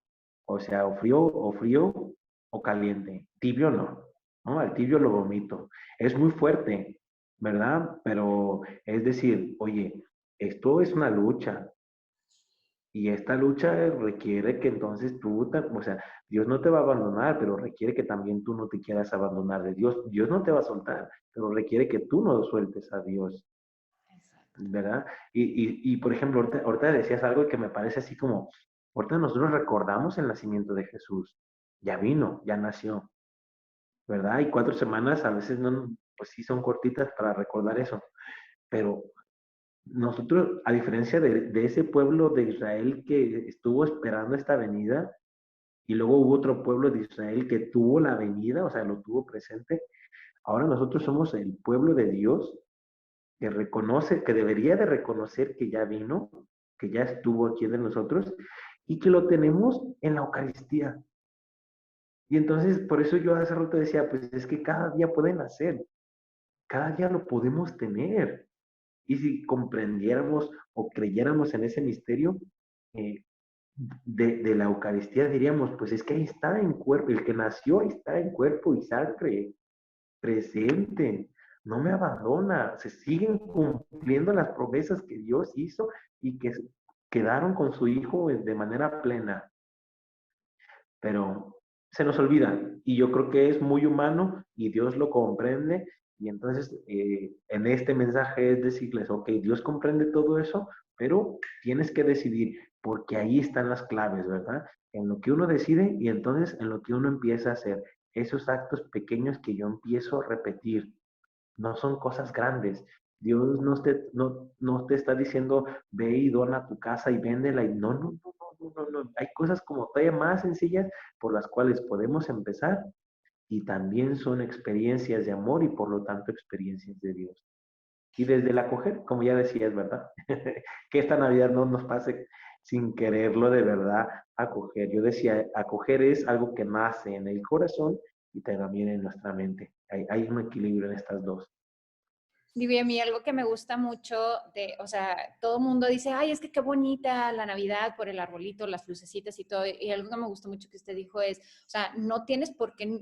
O sea, o frío o caliente. Tibio no, ¿no? Al tibio lo vomito. Es muy fuerte, ¿verdad? Pero es decir, oye, esto es una lucha. Y esta lucha requiere que entonces o sea, Dios no te va a abandonar, pero requiere que también tú no te quieras abandonar de Dios. Dios no te va a soltar, pero requiere que tú no sueltes a Dios, ¿verdad? Por ejemplo, ahorita decías algo que me parece así como, ahorita nosotros recordamos el nacimiento de Jesús. Ya vino, ya nació, ¿verdad? Y 4 semanas a veces no, pues sí son cortitas para recordar eso, pero nosotros, a diferencia de ese pueblo de Israel que estuvo esperando esta venida, y luego hubo otro pueblo de Israel que tuvo la venida, o sea, lo tuvo presente, ahora nosotros somos el pueblo de Dios que reconoce, que debería de reconocer que ya vino, que ya estuvo aquí de nosotros y que lo tenemos en la Eucaristía. Y entonces, por eso yo hace rato decía, pues es que cada día pueden hacer, cada día lo podemos tener. Y si comprendiéramos o creyéramos en ese misterio eh, de la Eucaristía, diríamos, pues es que ahí está en cuerpo, el que nació ahí está en cuerpo y sangre, presente, no me abandona, se siguen cumpliendo las promesas que Dios hizo y que quedaron con su Hijo de manera plena, pero se nos olvida y yo creo que es muy humano y Dios lo comprende y entonces en este mensaje es decirles, ok, Dios comprende todo eso, pero tienes que decidir porque ahí están las claves, ¿verdad? En lo que uno decide y entonces en lo que uno empieza a hacer, esos actos pequeños que yo empiezo a repetir, no son cosas grandes. Dios no te está diciendo, ve y dona tu casa y véndela. Y no. Hay cosas como todavía más sencillas por las cuales podemos empezar y también son experiencias de amor y por lo tanto experiencias de Dios. Y desde el acoger, como ya decías, ¿verdad? Que esta Navidad no nos pase sin quererlo de verdad acoger. Yo decía, acoger es algo que nace en el corazón y también en nuestra mente. Hay un equilibrio en estas dos. Vivi, a mí algo que me gusta mucho o sea, todo el mundo dice, ay, es que qué bonita la Navidad por el arbolito, las lucecitas y todo, y algo que me gusta mucho que usted dijo es, o sea, no tienes por qué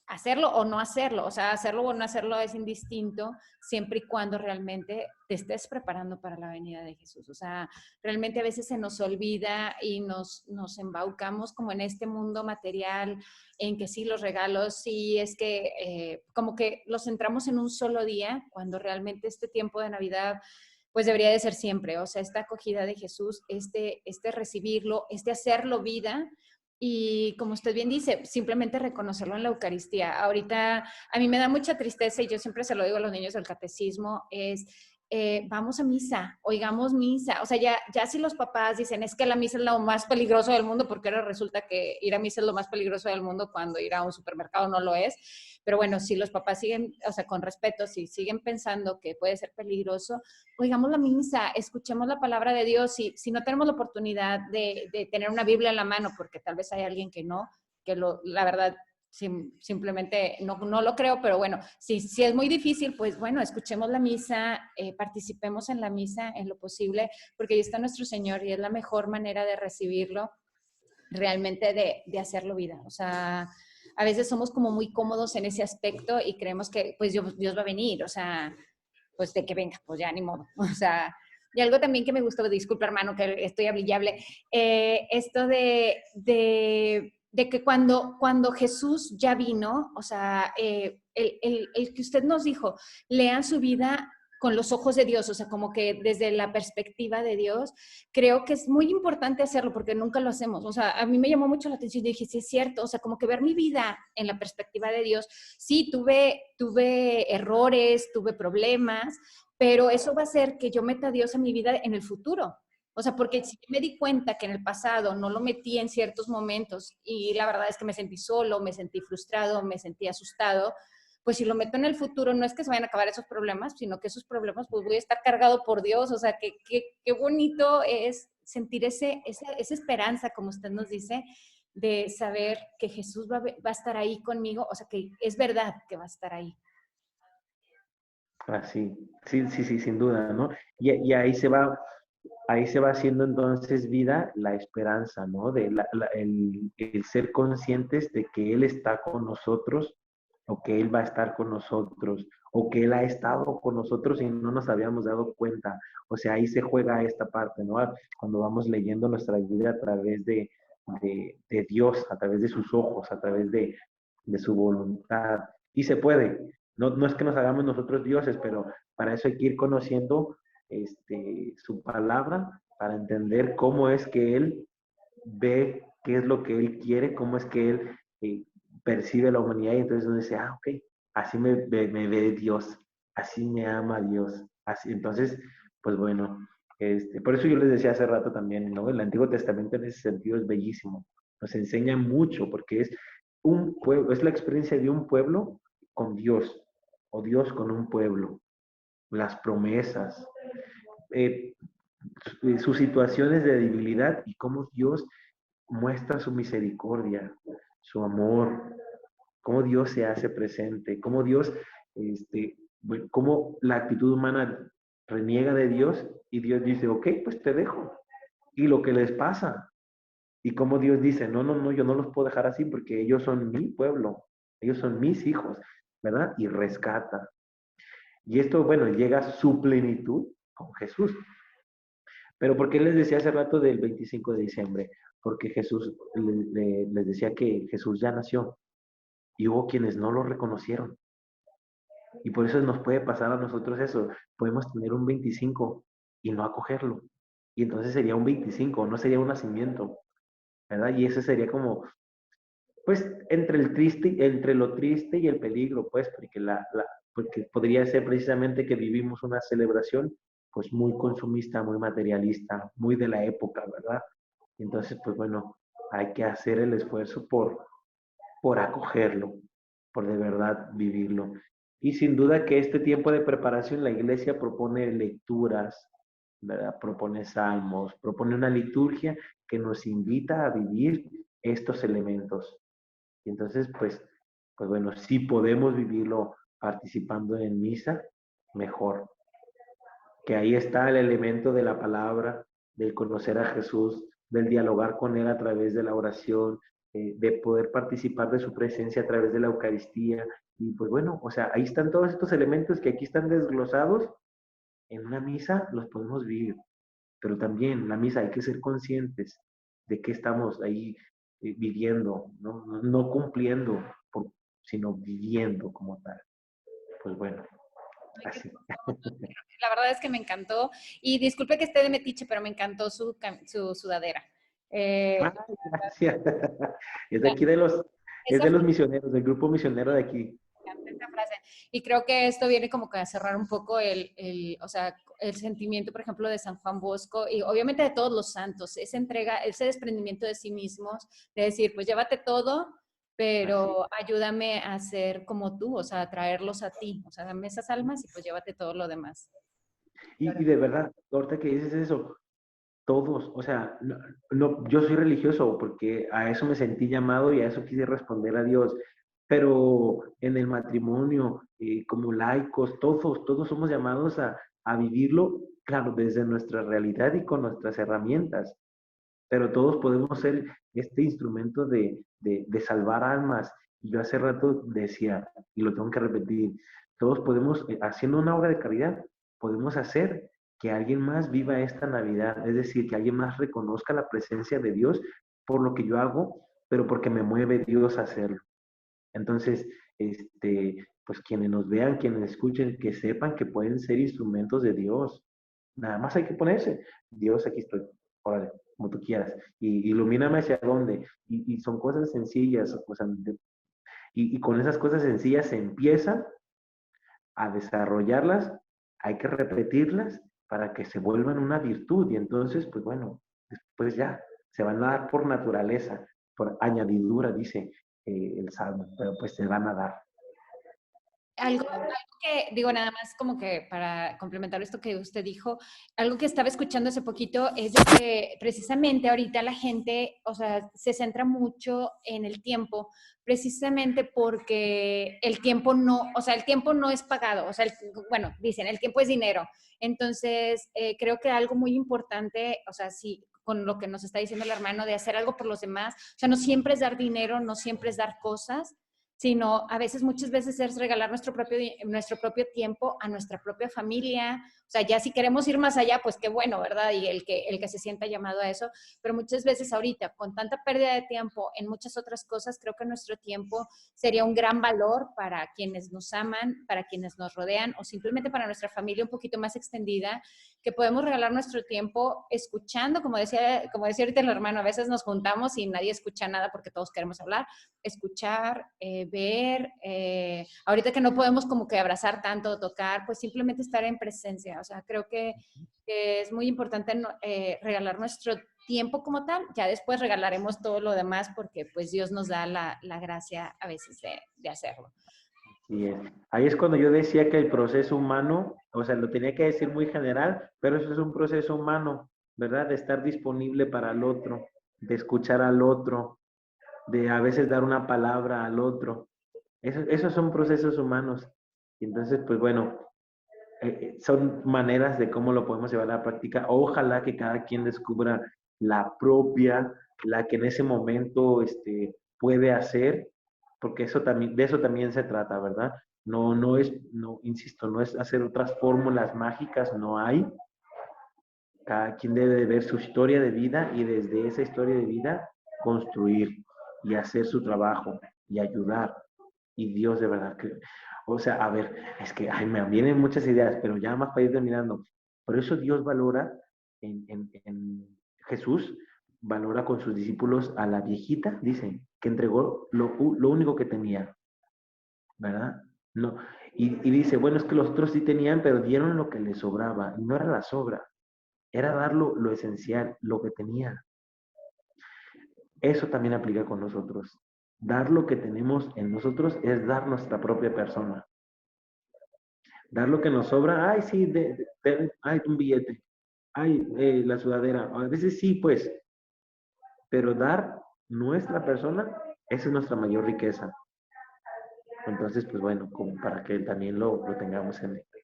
hacerlo o no hacerlo, o sea, hacerlo o no hacerlo es indistinto siempre y cuando realmente te estés preparando para la venida de Jesús, o sea, realmente a veces se nos olvida y nos embaucamos como en este mundo material, en que sí, los regalos, sí, es que como que los centramos en un solo día, cuando realmente este tiempo de Navidad, pues debería de ser siempre, o sea, esta acogida de Jesús, este recibirlo, este hacerlo vida, y como usted bien dice, simplemente reconocerlo en la Eucaristía. Ahorita a mí me da mucha tristeza y yo siempre se lo digo a los niños del catecismo, es vamos a misa, oigamos misa. O sea, ya si los papás dicen, es que la misa es lo más peligroso del mundo, porque ahora resulta que ir a misa es lo más peligroso del mundo cuando ir a un supermercado no lo es. Pero bueno, si los papás siguen, o sea, con respeto, si siguen pensando que puede ser peligroso, oigamos la misa, escuchemos la palabra de Dios. Si no tenemos la oportunidad de tener una Biblia en la mano, porque tal vez hay alguien que no, la verdad simplemente no lo creo, pero bueno, si es muy difícil, pues bueno, escuchemos la misa, participemos en la misa en lo posible, porque ahí está nuestro Señor y es la mejor manera de recibirlo, realmente de hacerlo vida. O sea, a veces somos como muy cómodos en ese aspecto y creemos que pues Dios va a venir, o sea, pues de que venga, pues ya ni modo, o sea. Y algo también que me gustó, disculpa hermano, que estoy hablable, esto de que cuando Jesús ya vino, o sea, el que usted nos dijo, lean su vida con los ojos de Dios, o sea, como que desde la perspectiva de Dios, creo que es muy importante hacerlo porque nunca lo hacemos. O sea, a mí me llamó mucho la atención y dije, sí es cierto, o sea, como que ver mi vida en la perspectiva de Dios. Sí, tuve errores, tuve problemas, pero eso va a hacer que yo meta a Dios en mi vida en el futuro. O sea, porque si me di cuenta que en el pasado no lo metí en ciertos momentos y la verdad es que me sentí solo, me sentí frustrado, me sentí asustado, pues si lo meto en el futuro, no es que se vayan a acabar esos problemas, sino que esos problemas, pues voy a estar cargado por Dios. O sea, qué bonito es sentir esa esperanza, como usted nos dice, de saber que Jesús va a estar ahí conmigo, o sea, que es verdad que va a estar ahí. Así, sí, sí, sí, sin duda, ¿no? Y ahí se va haciendo entonces vida la esperanza, ¿no? De el ser conscientes de que Él está con nosotros, o que Él va a estar con nosotros, o que Él ha estado con nosotros y no nos habíamos dado cuenta. O sea, ahí se juega esta parte, ¿no? Cuando vamos leyendo nuestra vida a través de Dios, a través de sus ojos, a través de su voluntad. Y se puede. No, no es que nos hagamos nosotros dioses, pero para eso hay que ir conociendo su palabra, para entender cómo es que Él ve qué es lo que Él quiere, cómo es que Él percibe la humanidad, y entonces uno dice, ok, así me ve Dios, así me ama Dios. Así, entonces, pues bueno, por eso yo les decía hace rato también, ¿no? El Antiguo Testamento en ese sentido es bellísimo, nos enseña mucho, porque es un pueblo, es la experiencia de un pueblo con Dios, o Dios con un pueblo, las promesas, eh, sus situaciones de debilidad y cómo Dios muestra su misericordia, su amor, cómo Dios se hace presente, cómo Dios, cómo la actitud humana reniega de Dios y Dios dice, ok, pues te dejo. Y lo que les pasa, y cómo Dios dice, no, no, no, yo no los puedo dejar así porque ellos son mi pueblo, ellos son mis hijos, ¿verdad? Y rescata. Y esto, bueno, llega a su plenitud con Jesús. Pero ¿por qué les decía hace rato del 25 de diciembre? Porque Jesús, les decía que Jesús ya nació y hubo quienes no lo reconocieron. Y por eso nos puede pasar a nosotros eso. Podemos tener un 25 y no acogerlo. Y entonces sería un 25, no sería un nacimiento, ¿verdad? Y ese sería como, pues, entre lo triste y el peligro, pues, porque porque podría ser precisamente que vivimos una celebración, pues, muy consumista, muy materialista, muy de la época, ¿verdad? Entonces, pues bueno, hay que hacer el esfuerzo por acogerlo, por de verdad vivirlo. Y sin duda que este tiempo de preparación la iglesia propone lecturas, ¿verdad? Propone salmos, propone una liturgia que nos invita a vivir estos elementos. Y entonces, pues bueno, si podemos vivirlo participando en misa, mejor. Que ahí está el elemento de la palabra, del conocer a Jesús, del dialogar con Él a través de la oración, de poder participar de su presencia a través de la Eucaristía. Y pues bueno, o sea, ahí están todos estos elementos que aquí están desglosados. En una misa los podemos vivir, pero también la misa hay que ser conscientes de que estamos ahí viviendo, ¿no? No cumpliendo, sino viviendo como tal. Pues bueno, así. La verdad es que me encantó. Y disculpe que esté de metiche, pero me encantó su sudadera. Ay, gracias. Es de aquí de es Esa de los misioneros, del grupo misionero de aquí. esta frase. Y creo que esto viene como que a cerrar un poco o sea, el sentimiento, por ejemplo, de San Juan Bosco y obviamente de todos los santos, esa entrega, ese desprendimiento de sí mismos, de decir, pues llévate todo, pero ayúdame a ser como tú, o sea, a traerlos a ti, o sea, dame esas almas y pues llévate todo lo demás. Y de verdad, ahorita que dices eso, todos, o sea, yo soy religioso porque a eso me sentí llamado y a eso quise responder a Dios, pero en el matrimonio, como laicos, todos somos llamados a vivirlo, claro, desde nuestra realidad y con nuestras herramientas, pero todos podemos ser este instrumento de salvar almas. Y yo hace rato decía, y lo tengo que repetir, todos podemos, haciendo una obra de caridad, podemos hacer que alguien más viva esta Navidad, es decir, que alguien más reconozca la presencia de Dios por lo que yo hago, pero porque me mueve Dios a hacerlo. Entonces, pues quienes nos vean, quienes escuchen, que sepan que pueden ser instrumentos de Dios. Nada más hay que ponerse. Dios, aquí estoy. Órale, como tú quieras. Y ilumíname hacia dónde. Y son cosas sencillas. O sea, y con esas cosas sencillas se empieza a desarrollarlas. Hay que repetirlas para que se vuelvan una virtud. Y entonces, pues bueno, después ya se van a dar por naturaleza, por añadidura, dice el Salmo, pero pues se van a dar. Algo que digo nada más como que para complementar esto que usted dijo, algo que estaba escuchando hace poquito es de que precisamente ahorita la gente, o sea, se centra mucho en el tiempo, precisamente porque el tiempo no, o sea, el tiempo no es pagado, o sea, bueno, dicen, el tiempo es dinero. Entonces, creo que algo muy importante, o sea, sí, con lo que nos está diciendo el hermano, de hacer algo por los demás, o sea, no siempre es dar dinero, no siempre es dar cosas, sino a veces, muchas veces es regalar nuestro propio tiempo a nuestra propia familia. O sea, ya si queremos ir más allá, pues qué bueno, ¿verdad? Y el que se sienta llamado a eso. Pero muchas veces ahorita, con tanta pérdida de tiempo en muchas otras cosas, creo que nuestro tiempo sería un gran valor para quienes nos aman, para quienes nos rodean o simplemente para nuestra familia un poquito más extendida, que podemos regalar nuestro tiempo escuchando, como decía ahorita el hermano, a veces nos juntamos y nadie escucha nada porque todos queremos hablar, escuchar, ver, ahorita que no podemos como que abrazar tanto, tocar, pues simplemente estar en presencia. O sea, creo que es muy importante regalar nuestro tiempo como tal, ya después regalaremos todo lo demás porque pues Dios nos da la gracia a veces de hacerlo. Y ahí es cuando yo decía que el proceso humano, o sea, lo tenía que decir muy general, pero eso es un proceso humano, ¿verdad? De estar disponible para el otro, de escuchar al otro, de a veces dar una palabra al otro. Esos son procesos humanos. Y entonces, pues bueno, son maneras de cómo lo podemos llevar a la práctica. Ojalá que cada quien descubra la propia, la que en ese momento puede hacer, porque eso también, de eso también se trata, ¿verdad? No es, no, insisto, no es hacer otras fórmulas mágicas, no hay. Cada quien debe de ver su historia de vida y desde esa historia de vida construir y hacer su trabajo y ayudar. Y Dios de verdad que, o sea, a ver, es que ay, me vienen muchas ideas, pero ya más para ir terminando. Por eso Dios valora en Jesús, valora con sus discípulos a la viejita, dicen, que entregó lo único que tenía, ¿verdad? No. Y dice, bueno, es que los otros sí tenían, pero dieron lo que les sobraba. Y no era la sobra, era dar lo esencial, lo que tenía. Eso también aplica con nosotros. Dar lo que tenemos en nosotros es dar nuestra propia persona. Dar lo que nos sobra, ay, sí, ay, un billete, ay, la sudadera. A veces sí, pues, pero dar nuestra persona, esa es nuestra mayor riqueza. Entonces, pues bueno, como para que también lo tengamos en mente.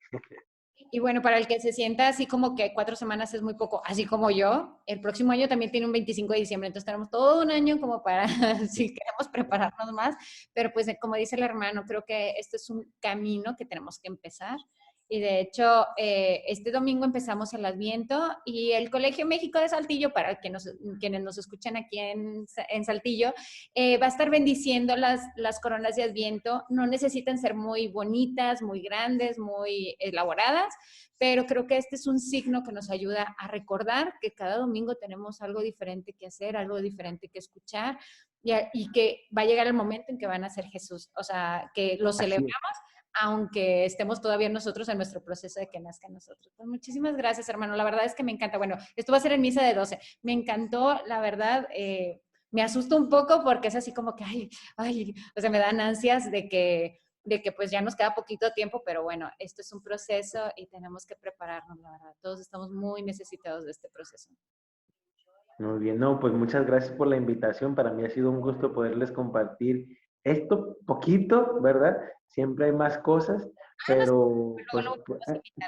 Y bueno, para el que se sienta así como que 4 semanas es muy poco, así como yo, el próximo año también tiene un 25 de diciembre, entonces tenemos todo un año como para, si queremos prepararnos más, pero pues como dice el hermano, creo que este es un camino que tenemos que empezar. Y de hecho, este domingo empezamos el Adviento y el Colegio México de Saltillo, para quienes nos escuchan aquí en Saltillo, va a estar bendiciendo las coronas de Adviento. No necesitan ser muy bonitas, muy grandes, muy elaboradas, pero creo que este es un signo que nos ayuda a recordar que cada domingo tenemos algo diferente que hacer, algo diferente que escuchar y que va a llegar el momento en que van a ser Jesús. O sea, que lo celebramos aunque estemos todavía nosotros en nuestro proceso de que nazca nosotros. Pues muchísimas gracias, hermano. La verdad es que me encanta. Bueno, esto va a ser en misa de 12. Me encantó, la verdad. Me asusta un poco porque es así como que, ay, o sea, me dan ansias de que pues ya nos queda poquito tiempo, pero bueno, esto es un proceso y tenemos que prepararnos, la verdad. Todos estamos muy necesitados de este proceso. Muy bien, no, pues muchas gracias por la invitación. Para mí ha sido un gusto poderles compartir esto poquito, ¿verdad? Siempre hay más cosas, pero, pues,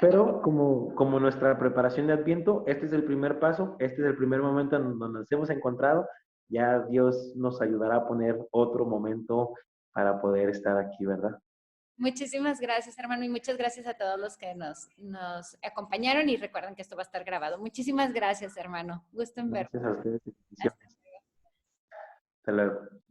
pero como nuestra preparación de Adviento, este es el primer paso, este es el primer momento en donde nos hemos encontrado. Ya Dios nos ayudará a poner otro momento para poder estar aquí, ¿verdad? Muchísimas gracias, hermano, y muchas gracias a todos los que nos acompañaron y recuerden que esto va a estar grabado. Muchísimas gracias, hermano. Gusto en verlo. Gracias a ustedes. Hasta Hasta luego.